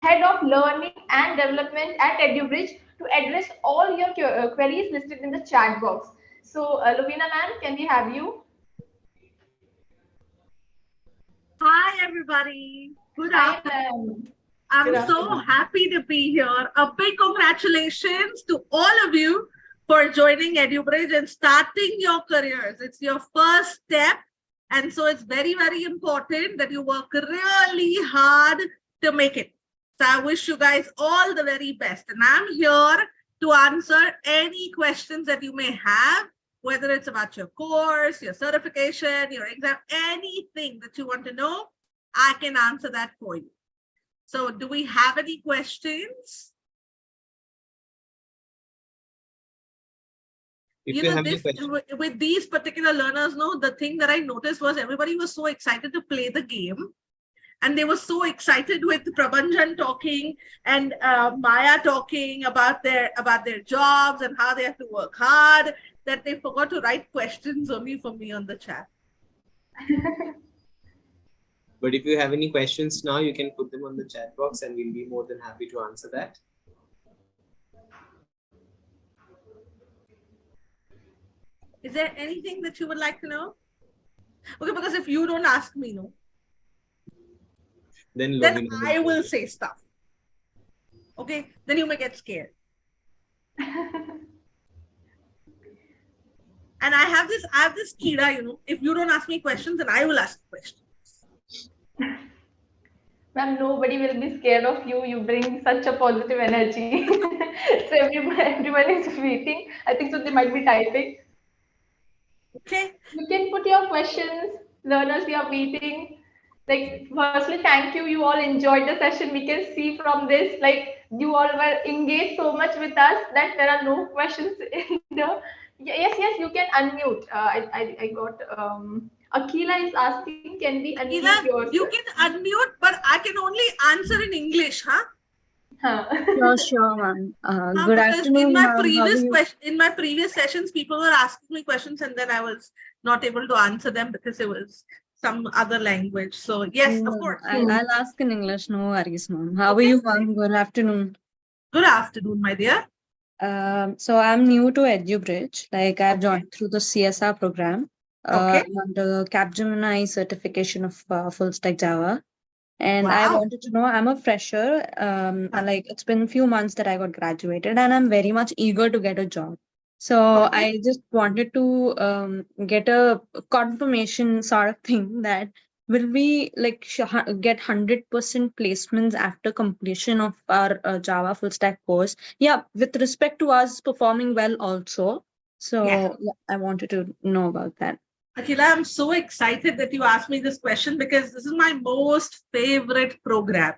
Head of Learning and Development at EduBridge, to address all your queries listed in the chat box. So, Lovina ma'am, can we have you? Hi, everybody. Good Hi, afternoon. ma'am. I'm Good so afternoon. happy to be here. A big congratulations to all of you for joining EduBridge and starting your careers. It's your first step. And so it's very, very important that you work really hard to make it. So I wish you guys all the very best. And I'm here to answer any questions that you may have, whether it's about your course, your certification, your exam, anything that you want to know, I can answer that for you. So do we have any questions? If you have any This, questions. with these particular learners, the thing that I noticed was everybody was so excited to play the game. And they were so excited with Prabhanjan talking and Maya talking about their jobs and how they have to work hard that they forgot to write questions only for me on the chat. But if you have any questions now, you can put them on the chat box and we'll be more than happy to answer that. Is there anything that you would like to know? Okay, because if you don't ask me, no, Then I will say stuff. Okay, then you may get scared. And I have this kira, if you don't ask me questions, then I will ask questions. Ma'am, nobody will be scared of you. You bring such a positive energy. So everyone is waiting. I think so they might be typing. Okay. You can put your questions. Learners, we are waiting. Like, firstly, thank you. You all enjoyed the session. We can see from this, like, you all were engaged so much with us that there are no questions in the. Yes, you can unmute. I got Akila is asking, can we unmute Akila, yourself? you can unmute, but I can only answer in English, huh? Sure, ma'am. Good Because afternoon, in my ma'am. in my previous sessions, people were asking me questions and then I was not able to answer them because it was some other language. So yes, of course. I'll ask in English. No worries, ma'am. How are Okay. you, ma'am? Good afternoon. Good afternoon, my dear. So I'm new to EduBridge. Like I've joined through the CSR program. Okay. I'm under Capgemini certification of full stack Java. And I Wow. wanted to know, I'm a fresher. Like it's been a few months that I got graduated and I'm very much eager to get a job. So Okay. I just wanted to get a confirmation sort of thing that will we like get 100% placements after completion of our Java full stack course? Yeah, with respect to us performing well also. So Yeah. yeah, I wanted to know about that. Akila, I'm so excited that you asked me this question because this is my most favorite program.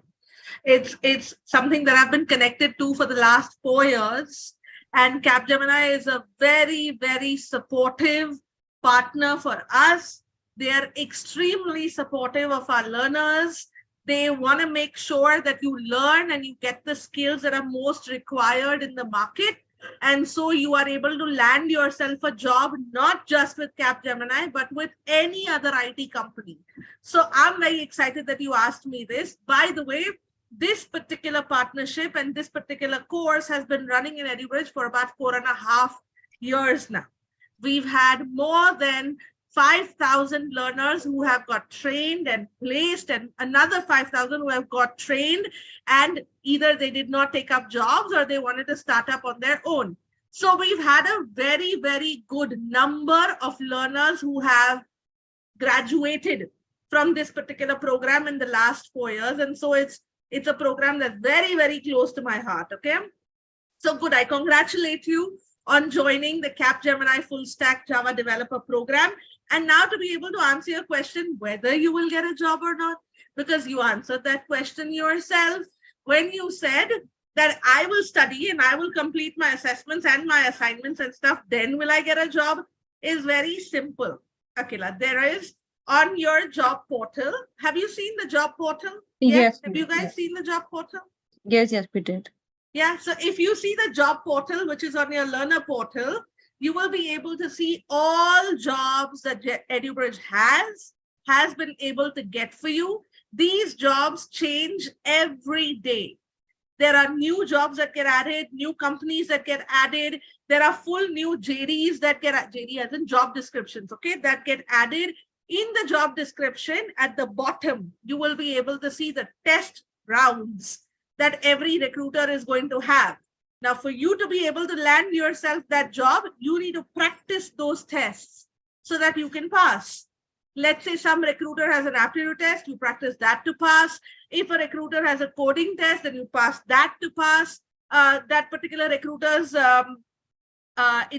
It's something that I've been connected to for the last 4 years. And Capgemini is a very, very supportive partner for us. They are extremely supportive of our learners. They want to make sure that you learn and you get the skills that are most required in the market. And so you are able to land yourself a job, not just with Capgemini, but with any other IT company. So I'm very excited that you asked me this. By the way, this particular partnership and this particular course has been running in EduBridge for about 4.5 years now. We've had more than 5,000 learners who have got trained and placed, and another 5,000 who have got trained, and either they did not take up jobs or they wanted to start up on their own. So we've had a very, very good number of learners who have graduated from this particular program in the last 4 years. And so it's a program that's very, very close to my heart. Okay. So good. I congratulate you on joining the Capgemini Full Stack Java Developer Program. And now to be able to answer your question, whether you will get a job or not, because you answered that question yourself when you said that I will study and I will complete my assessments and my assignments and stuff, then will I get a job, is very simple. Akila, there is on your job portal. Have you seen the job portal? Yes. Have you guys seen the job portal? Yes, we did. Yeah. So if you see the job portal, which is on your learner portal, you will be able to see all jobs that EduBridge has been able to get for you. These jobs change every day. There are new jobs that get added, new companies that get added. There are full new JDs that get JD as in job descriptions, okay, that get added. In the job description at the bottom, you will be able to see the test rounds that every recruiter is going to have. Now, for you to be able to land yourself that job, you need to practice those tests so that you can pass. Let's say some recruiter has an aptitude test, you practice that to pass. If a recruiter has a coding test, then you pass that to pass that particular recruiter's a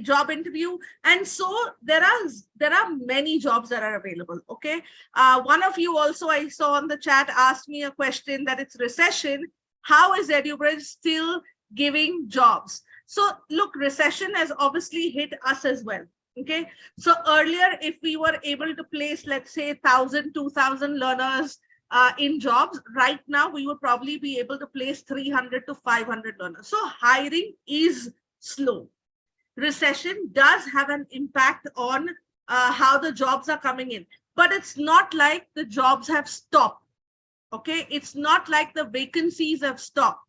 job interview. And so there are many jobs that are available. Okay. One of you also, I saw on the chat, asked me a question that it's recession. How is EduBridge still giving jobs? So look, recession has obviously hit us as well. Okay. So earlier, if we were able to place, let's say 1,000, 2,000 learners in jobs, right now we would probably be able to place 300 to 500 learners. So hiring is slow. Recession does have an impact on how the jobs are coming in, but it's not like the jobs have stopped. Okay, it's not like the vacancies have stopped.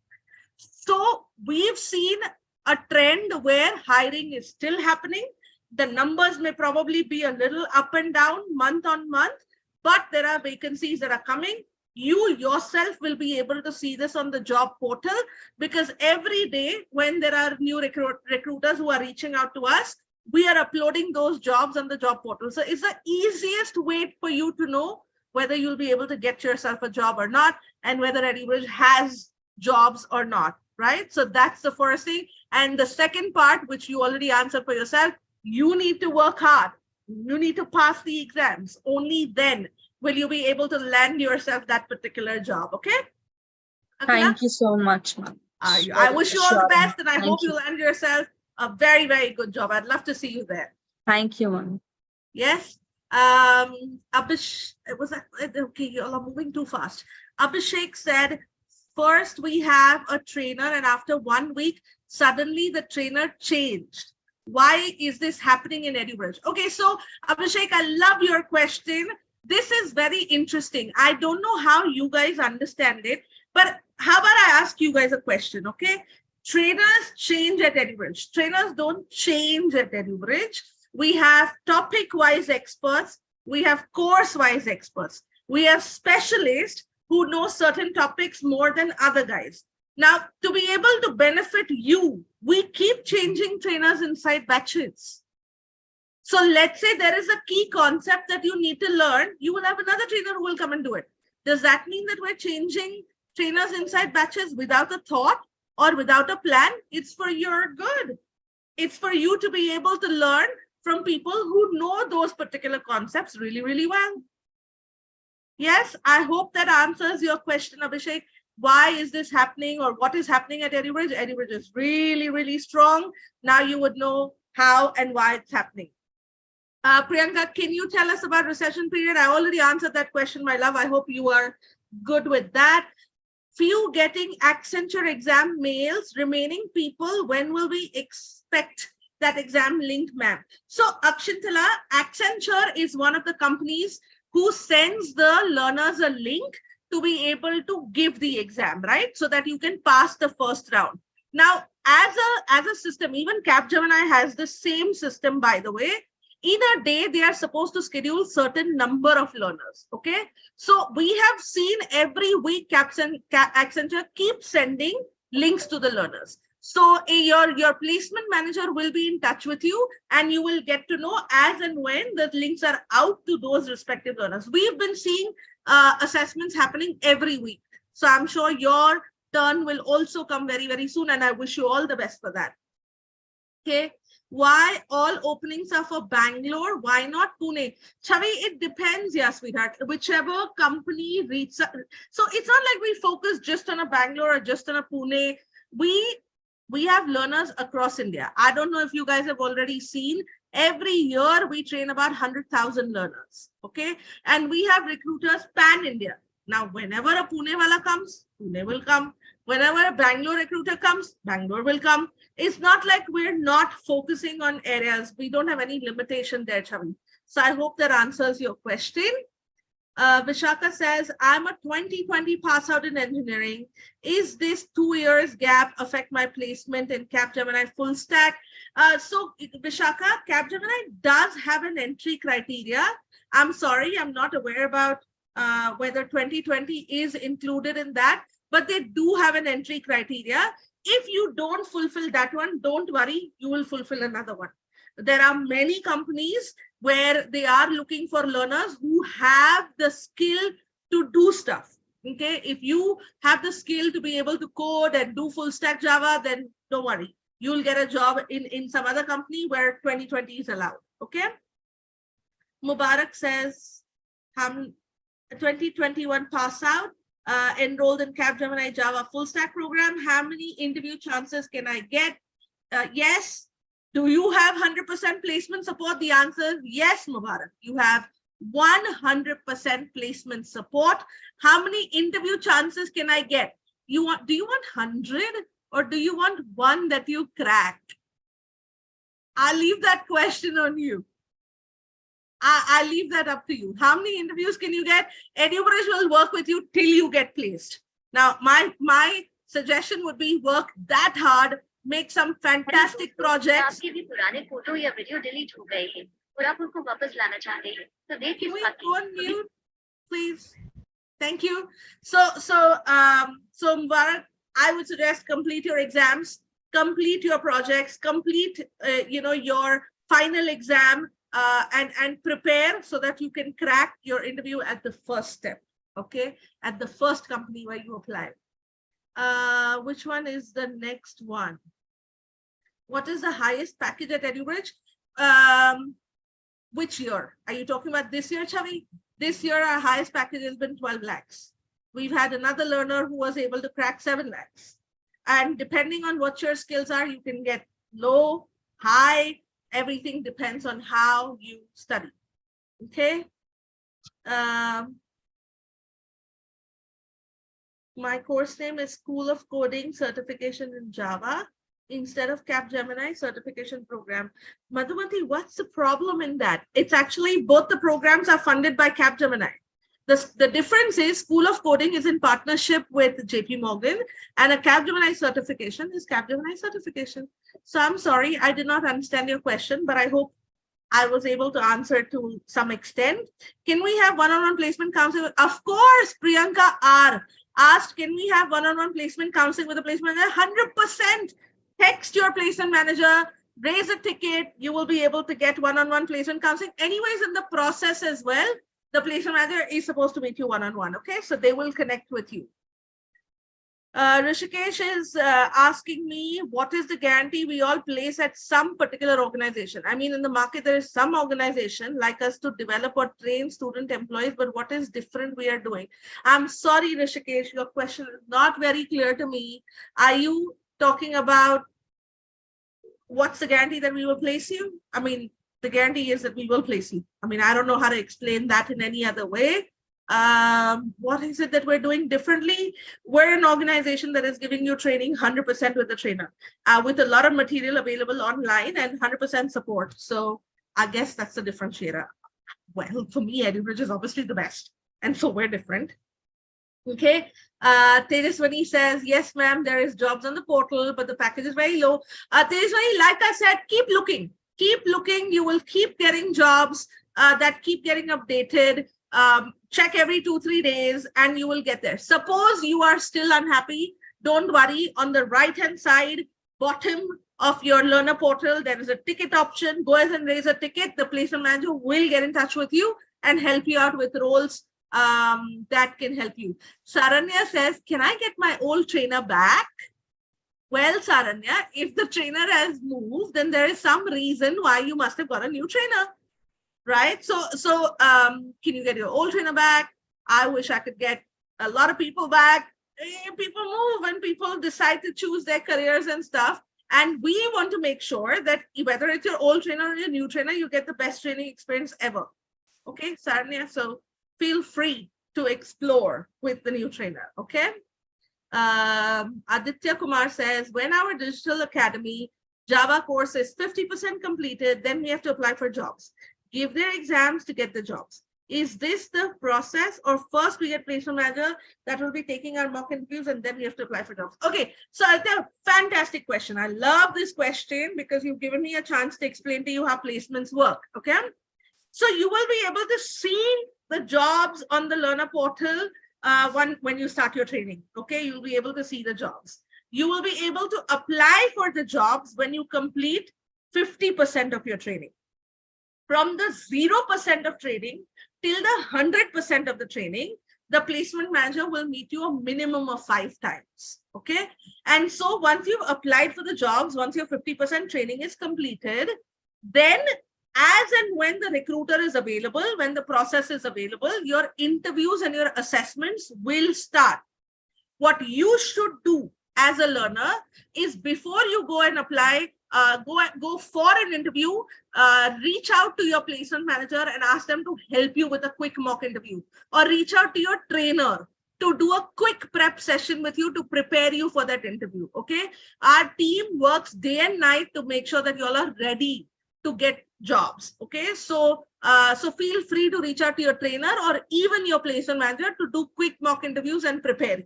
So we've seen a trend where hiring is still happening. The numbers may probably be a little up and down month on month, but there are vacancies that are coming. You yourself will be able to see this on the job portal, because every day when there are new recruiters who are reaching out to us, we are uploading those jobs on the job portal. So it's the easiest way for you to know whether you'll be able to get yourself a job or not, and whether EduBridge has jobs or not, right? So that's the first thing. And the second part, which you already answered for yourself, you need to work hard. You need to pass the exams. Only then will you be able to land yourself that particular job, okay? Thank you so much, ma'am. I wish you all the best, and I hope you land yourself a very, very good job. I'd love to see you there. Thank you, ma'am. Yes. Okay, you all are moving too fast. Abhishek said, first we have a trainer, and after 1 week, suddenly the trainer changed. Why is this happening in EduBridge? Okay, so Abhishek, I love your question. This is very interesting. I don't know how you guys understand it, but how about I ask you guys a question, okay? Trainers change at EduBridge. Trainers don't change at EduBridge. We have topic-wise experts. We have course-wise experts. We have specialists who know certain topics more than other guys. Now, to be able to benefit you, we keep changing trainers inside batches. So let's say there is a key concept that you need to learn. You will have another trainer who will come and do it. Does that mean that we're changing trainers inside batches without a thought or without a plan? It's for your good. It's for you to be able to learn from people who know those particular concepts really, really well. Yes, I hope that answers your question, Abhishek. Why is this happening, or what is happening at EduBridge? EduBridge is really, really strong. Now you would know how and why it's happening. Priyanka, can you tell us about recession period? I already answered that question, my love. I hope you are good with that. Few getting Accenture exam mails, remaining people, when will we expect that exam link, ma'am? So Akshintala, Accenture is one of the companies who sends the learners a link to be able to give the exam, right? So that you can pass the first round. Now, as a system, even Capgemini has the same system, by the way. In a day, they are supposed to schedule certain number of learners, okay? So we have seen every week Accenture keep sending links to the learners. So your placement manager will be in touch with you, and you will get to know as and when the links are out to those respective learners. We've been seeing assessments happening every week. So I'm sure your turn will also come very, very soon, and I wish you all the best for that. Okay. Why all openings are for Bangalore? Why not Pune? Chavi, it depends, yeah, sweetheart. Whichever company reads. So it's not like we focus just on a Bangalore or just on a Pune. We have learners across India. I don't know if you guys have already seen. Every year we train about 100,000 learners. Okay. And we have recruiters pan-India. Now, whenever a Pune wala comes, Pune will come. Whenever a Bangalore recruiter comes, Bangalore will come. It's not like we're not focusing on areas. We don't have any limitation there, Chavi. So I hope that answers your question. Vishaka says, I'm a 2020 pass out in engineering. Is this 2 years gap affect my placement in Capgemini full stack? So Vishaka, Capgemini does have an entry criteria. I'm sorry, I'm not aware about whether 2020 is included in that, but they do have an entry criteria. If you don't fulfill that one, don't worry, you will fulfill another one. There are many companies where they are looking for learners who have the skill to do stuff. Okay, if you have the skill to be able to code and do full stack Java, then don't worry, you'll get a job in some other company where 2020 is allowed. Okay. Mubarak says, 2021 pass out. Enrolled in Capgemini Java full stack program. How many interview chances can I get? Yes. Do you have 100% placement support? The answer is yes, Mubarak. You have 100% placement support. How many interview chances can I get? Do you want 100 or do you want one that you cracked? I'll leave that question on you. I'll leave that up to you. How many interviews can you get? EduBridge will work with you till you get placed. Now, my suggestion would be work that hard, make some fantastic projects. Can we go on mute, please? Thank you. So Mubarak, I would suggest complete your exams, complete your projects, complete your final exam. And prepare so that you can crack your interview at the first step, okay? At the first company where you apply. Which one is the next one? What is the highest package at EduBridge? Which year? Are you talking about this year, Chavi? This year, our highest package has been 12 lakhs. We've had another learner who was able to crack 7 lakhs. And depending on what your skills are, you can get low, high. Everything depends on how you study. Okay. My course name is School of Coding Certification in Java instead of Capgemini certification program. Madhumati, what's the problem in that? It's actually both the programs are funded by Capgemini. The difference is School of Coding is in partnership with JP Morgan, and a Capgemini certification is Capgemini certification. So I'm sorry, I did not understand your question, but I hope I was able to answer to some extent. Can we have one-on-one placement counseling? Of course, Priyanka R asked, can we have one-on-one placement counseling with a placement manager? 100%. Text your placement manager, raise a ticket. You will be able to get one-on-one placement counseling. Anyways, in the process as well, the placement manager is supposed to meet you one-on-one, okay? So they will connect with you. Rishikesh is asking me, what is the guarantee we all place at some particular organization? I mean, in the market, there is some organization like us to develop or train student employees, but what is different we are doing? I'm sorry, Rishikesh, your question is not very clear to me. Are you talking about what's the guarantee that we will place you? I mean, the guarantee is that we will place you. I mean, I don't know how to explain that in any other way. What is it that we're doing differently? We're an organization that is giving you training 100% with the trainer, with a lot of material available online and 100% support. So I guess that's the differentiator. Well, for me, EduBridge is obviously the best, and so we're different. Okay, Tejaswani says, yes, ma'am, there is jobs on the portal, but the package is very low. Tejaswani, like I said, keep looking. Keep looking. You will keep getting jobs that keep getting updated. Check every 2-3 days and you will get there. Suppose you are still unhappy, don't worry. On the right hand side bottom of your learner portal, there is a ticket option. Go ahead and raise a ticket. The placement manager will get in touch with you and help you out with roles that can help you. Saranya says, can I get my old trainer back? Well, Saranya, if the trainer has moved, then there is some reason why you must have got a new trainer. Right? So can you get your old trainer back? I wish I could get a lot of people back. People move and people decide to choose their careers and stuff. And we want to make sure that whether it's your old trainer or your new trainer, you get the best training experience ever. Okay, Saranya, so feel free to explore with the new trainer. Okay. Aditya Kumar says, when our digital academy Java course is 50% completed, then we have to apply for jobs. Give their exams to get the jobs. Is this the process, or first we get placement manager that will be taking our mock interviews and then we have to apply for jobs? Okay, so a fantastic question. I love this question because you've given me a chance to explain to you how placements work. Okay, so you will be able to see the jobs on the learner portal when you start your training. Okay, you'll be able to see the jobs. You will be able to apply for the jobs when you complete 50% of your training. From the 0% of training till the 100% of the training, the placement manager will meet you a minimum of 5 times. Okay. And so once you've applied for the jobs, once your 50% training is completed, then as and when the recruiter is available, when the process is available, your interviews and your assessments will start. What you should do as a learner is, before you go and apply, go for an interview, reach out to your placement manager and ask them to help you with a quick mock interview, or reach out to your trainer to do a quick prep session with you to prepare you for that interview. Okay, our team works day and night to make sure that you all are ready to get jobs. Okay, so feel free to reach out to your trainer or even your placement manager to do quick mock interviews and prepare.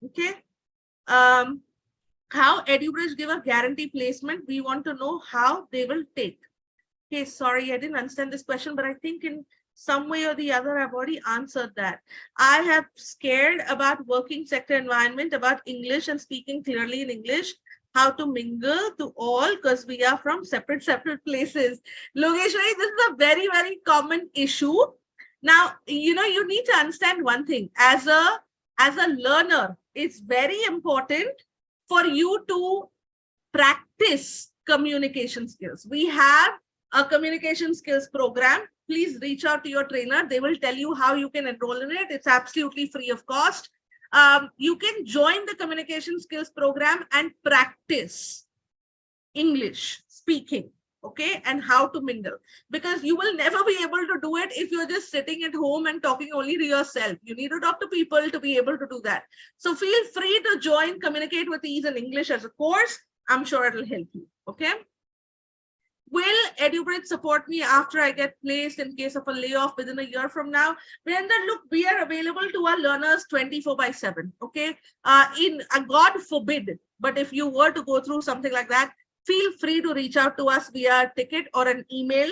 Okay. How EduBridge give a guarantee placement? We want to know how they will take. Okay, sorry, I didn't understand this question, but I think in some way or the other, I've already answered that. I have scared about working sector environment, about English and speaking clearly in English, how to mingle to all, because we are from separate places. Logeshwari, this is a very, very common issue. Now, you know, you need to understand one thing. As a learner, it's very important for you to practice communication skills. We have a communication skills program. Please reach out to your trainer. They will tell you how you can enroll in it. It's absolutely free of cost. You can join the communication skills program and practice English speaking, okay, and how to mingle, because you will never be able to do it if you're just sitting at home and talking only to yourself. You need to talk to people to be able to do that. So feel free to join Communicate with Ease in English as a course. I'm sure it'll help you. Okay. Will EduBridge support me after I get placed in case of a layoff within a year from now? Brenda, look, we are available to our learners 24/7. Okay. God forbid, but if you were to go through something like that, feel free to reach out to us via ticket or an email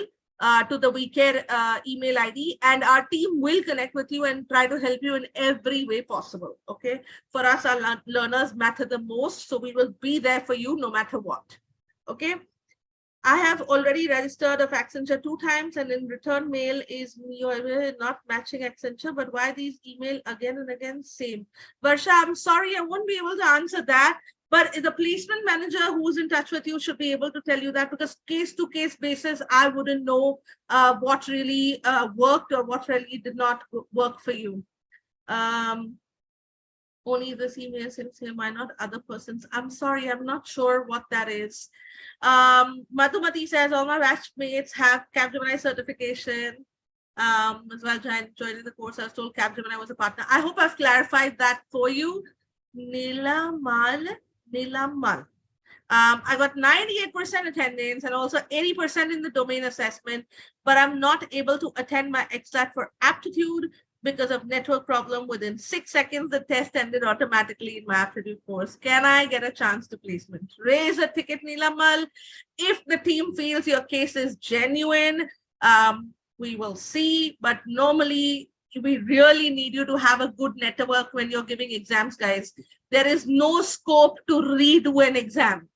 to the WeCare email ID, and our team will connect with you and try to help you in every way possible. Okay. For us, our learners matter the most, so we will be there for you no matter what. Okay. I have already registered of Accenture 2 times, and in return mail is not matching Accenture, but why these email again and again? Same. Varsha, I'm sorry, I won't be able to answer that, but the placement manager who's in touch with you should be able to tell you that, because case to case basis, I wouldn't know what really worked or what really did not work for you. Only this email says here, why not other persons? I'm sorry, I'm not sure what that is. Madhumati says, all my batchmates have Capgemini certification. As well, joining the course, I was told Capgemini was a partner. I hope I've clarified that for you. Nilamal. I got 98% attendance and also 80% in the domain assessment, but I'm not able to attend my exlat for aptitude because of network problem. Within 6 seconds, the test ended automatically in my aptitude course. Can I get a chance to placement? Raise a ticket, Nilamal. If the team feels your case is genuine, we will see, but normally we really need you to have a good network when you're giving exams, guys. There is no scope to redo an exam.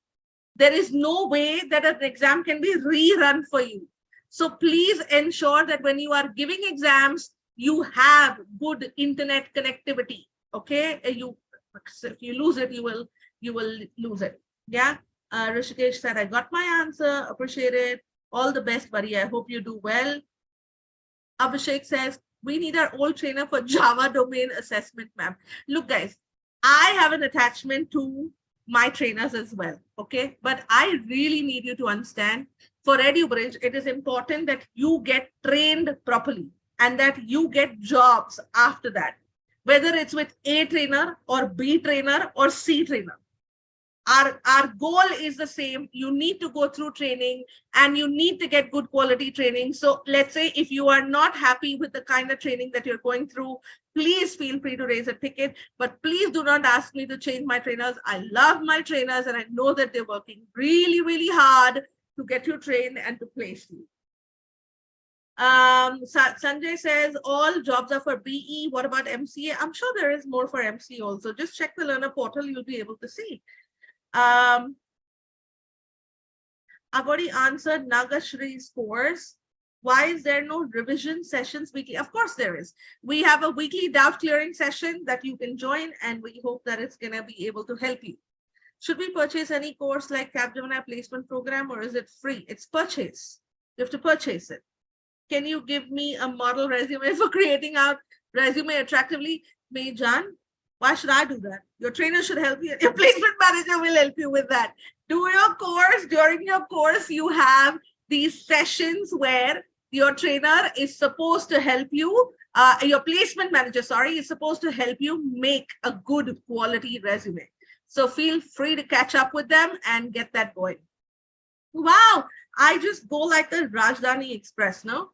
There is no way that an exam can be rerun for you. So please ensure that when you are giving exams, you have good internet connectivity. Okay, if you lose it, you will lose it. Yeah. Rishikesh said, I got my answer. Appreciate it. All the best, buddy. I hope you do well. Abhishek says, we need our old trainer for Java domain assessment, ma'am. Look, guys, I have an attachment to my trainers as well. Okay, but I really need you to understand, for EduBridge, it is important that you get trained properly and that you get jobs after that, whether it's with A trainer or B trainer or C trainer. Our goal is the same. You need to go through training and you need to get good quality training. So let's say if you are not happy with the kind of training that you're going through, please feel free to raise a ticket, but please do not ask me to change my trainers. I love my trainers and I know that they're working really, really hard to get you trained and to place you. Sanjay says all jobs are for BE. What about MCA? I'm sure there is more for MC also. Just check the learner portal, you'll be able to see. I've already answered Nagashri's course. Why is there no revision sessions weekly? Of course there is. We have a weekly doubt clearing session that you can join, and we hope that it's going to be able to help you. Should we purchase any course like Capgemini placement program, or is it free? It's purchase. You have to purchase it. Can you give me a model resume for creating out resume attractively? Mayjan, why should I do that? Your trainer should help you. Your placement manager will help you with that. Do your course. During your course, you have these sessions where your trainer is supposed to help you. Your placement manager, sorry, is supposed to help you make a good quality resume. So feel free to catch up with them and get that going. Wow, I just go like a Rajdhani Express, no?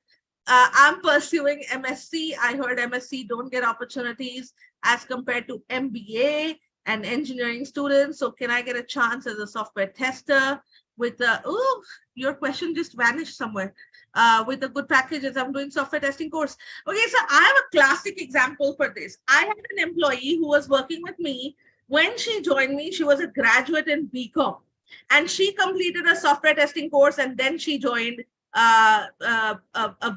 I'm pursuing MSc. I heard MSc don't get opportunities as compared to MBA and engineering students. So can I get a chance as a software tester with oh, your question just vanished somewhere. With a good packages, I'm doing software testing course. Okay, so I have a classic example for this. I had an employee who was working with me. When she joined me, she was a graduate in BCom. And she completed a software testing course, and then she joined a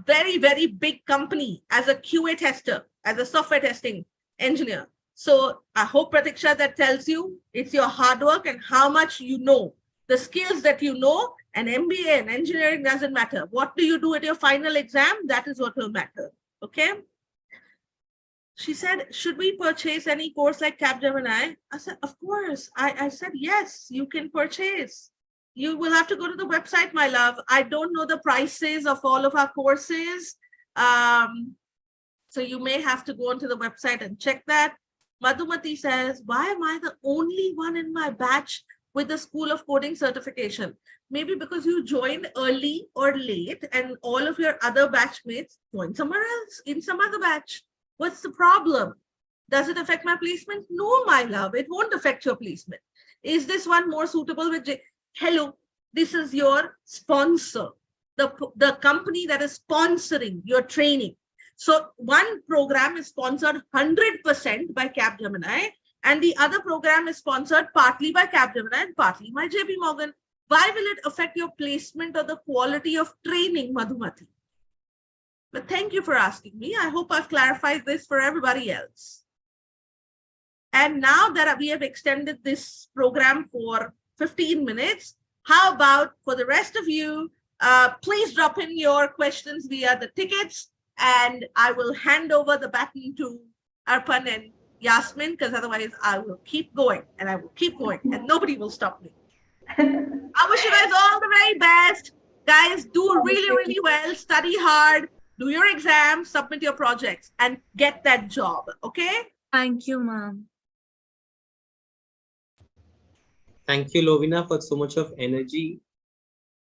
very, very big company as a QA tester, as a software testing engineer. So I hope, Pratiksha, that tells you it's your hard work and how much you know. The skills that you know, and MBA and engineering doesn't matter. What do you do at your final exam? That is what will matter. Okay. She said, should we purchase any course like Capgemini? I said, of course. I said, yes, you can purchase. You will have to go to the website, my love. I don't know the prices of all of our courses. So you may have to go onto the website and check that. Madhumati says, why am I the only one in my batch with the School of Coding certification? Maybe because you joined early or late and all of your other batchmates joined somewhere else in some other batch. What's the problem? Does it affect my placement? No, my love, it won't affect your placement. Is this one more suitable with Hello, this is your sponsor, the company that is sponsoring your training. So one program is sponsored 100% by Capgemini, and the other program is sponsored partly by Capgemini and partly by JP Morgan. Why will it affect your placement or the quality of training, Madhumati? But thank you for asking me. I hope I've clarified this for everybody else. And now that we have extended this program for 15 minutes, how about for the rest of you, please drop in your questions via the tickets, and I will hand over the baton to Arpan and Yasmin, because otherwise I will keep going and I will keep going and nobody will stop me. I wish you guys all the very best. Guys, do really, really well, study hard, do your exams, submit your projects, and get that job, okay? Thank you, ma'am. Thank you, Lovina, for so much of energy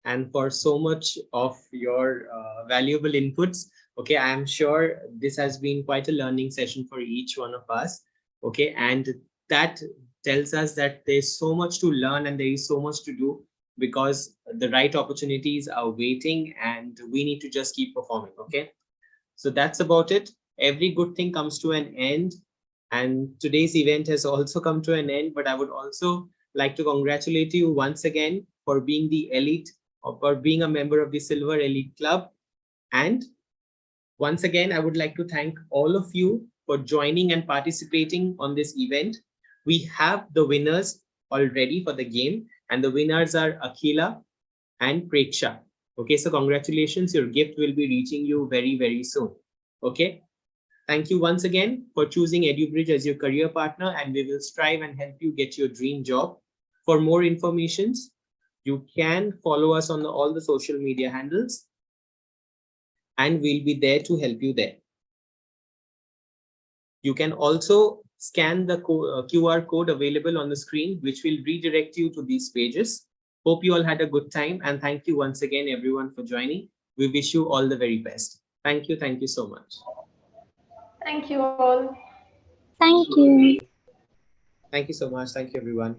and for so much of your valuable inputs. Okay, I am sure this has been quite a learning session for each one of us. Okay, and that tells us that there's so much to learn and there is so much to do, because the right opportunities are waiting and we need to just keep performing. Okay, so that's about it. Every good thing comes to an end, and today's event has also come to an end, but I would also like to congratulate you once again for being the elite, or for being a member of the Silver Elite Club. And once again, I would like to thank all of you for joining and participating on this event. We have the winners already for the game, and the winners are Akhila and Preksha. Okay, so congratulations, your gift will be reaching you very, very soon. Okay, thank you once again for choosing EduBridge as your career partner, and we will strive and help you get your dream job. For more information, you can follow us on all the social media handles, and we'll be there to help you there. You can also scan the QR code available on the screen, which will redirect you to these pages. Hope you all had a good time, and thank you once again, everyone, for joining. We wish you all the very best. Thank you. Thank you so much. Thank you all. Thank you. Thank you so much. Thank you, everyone.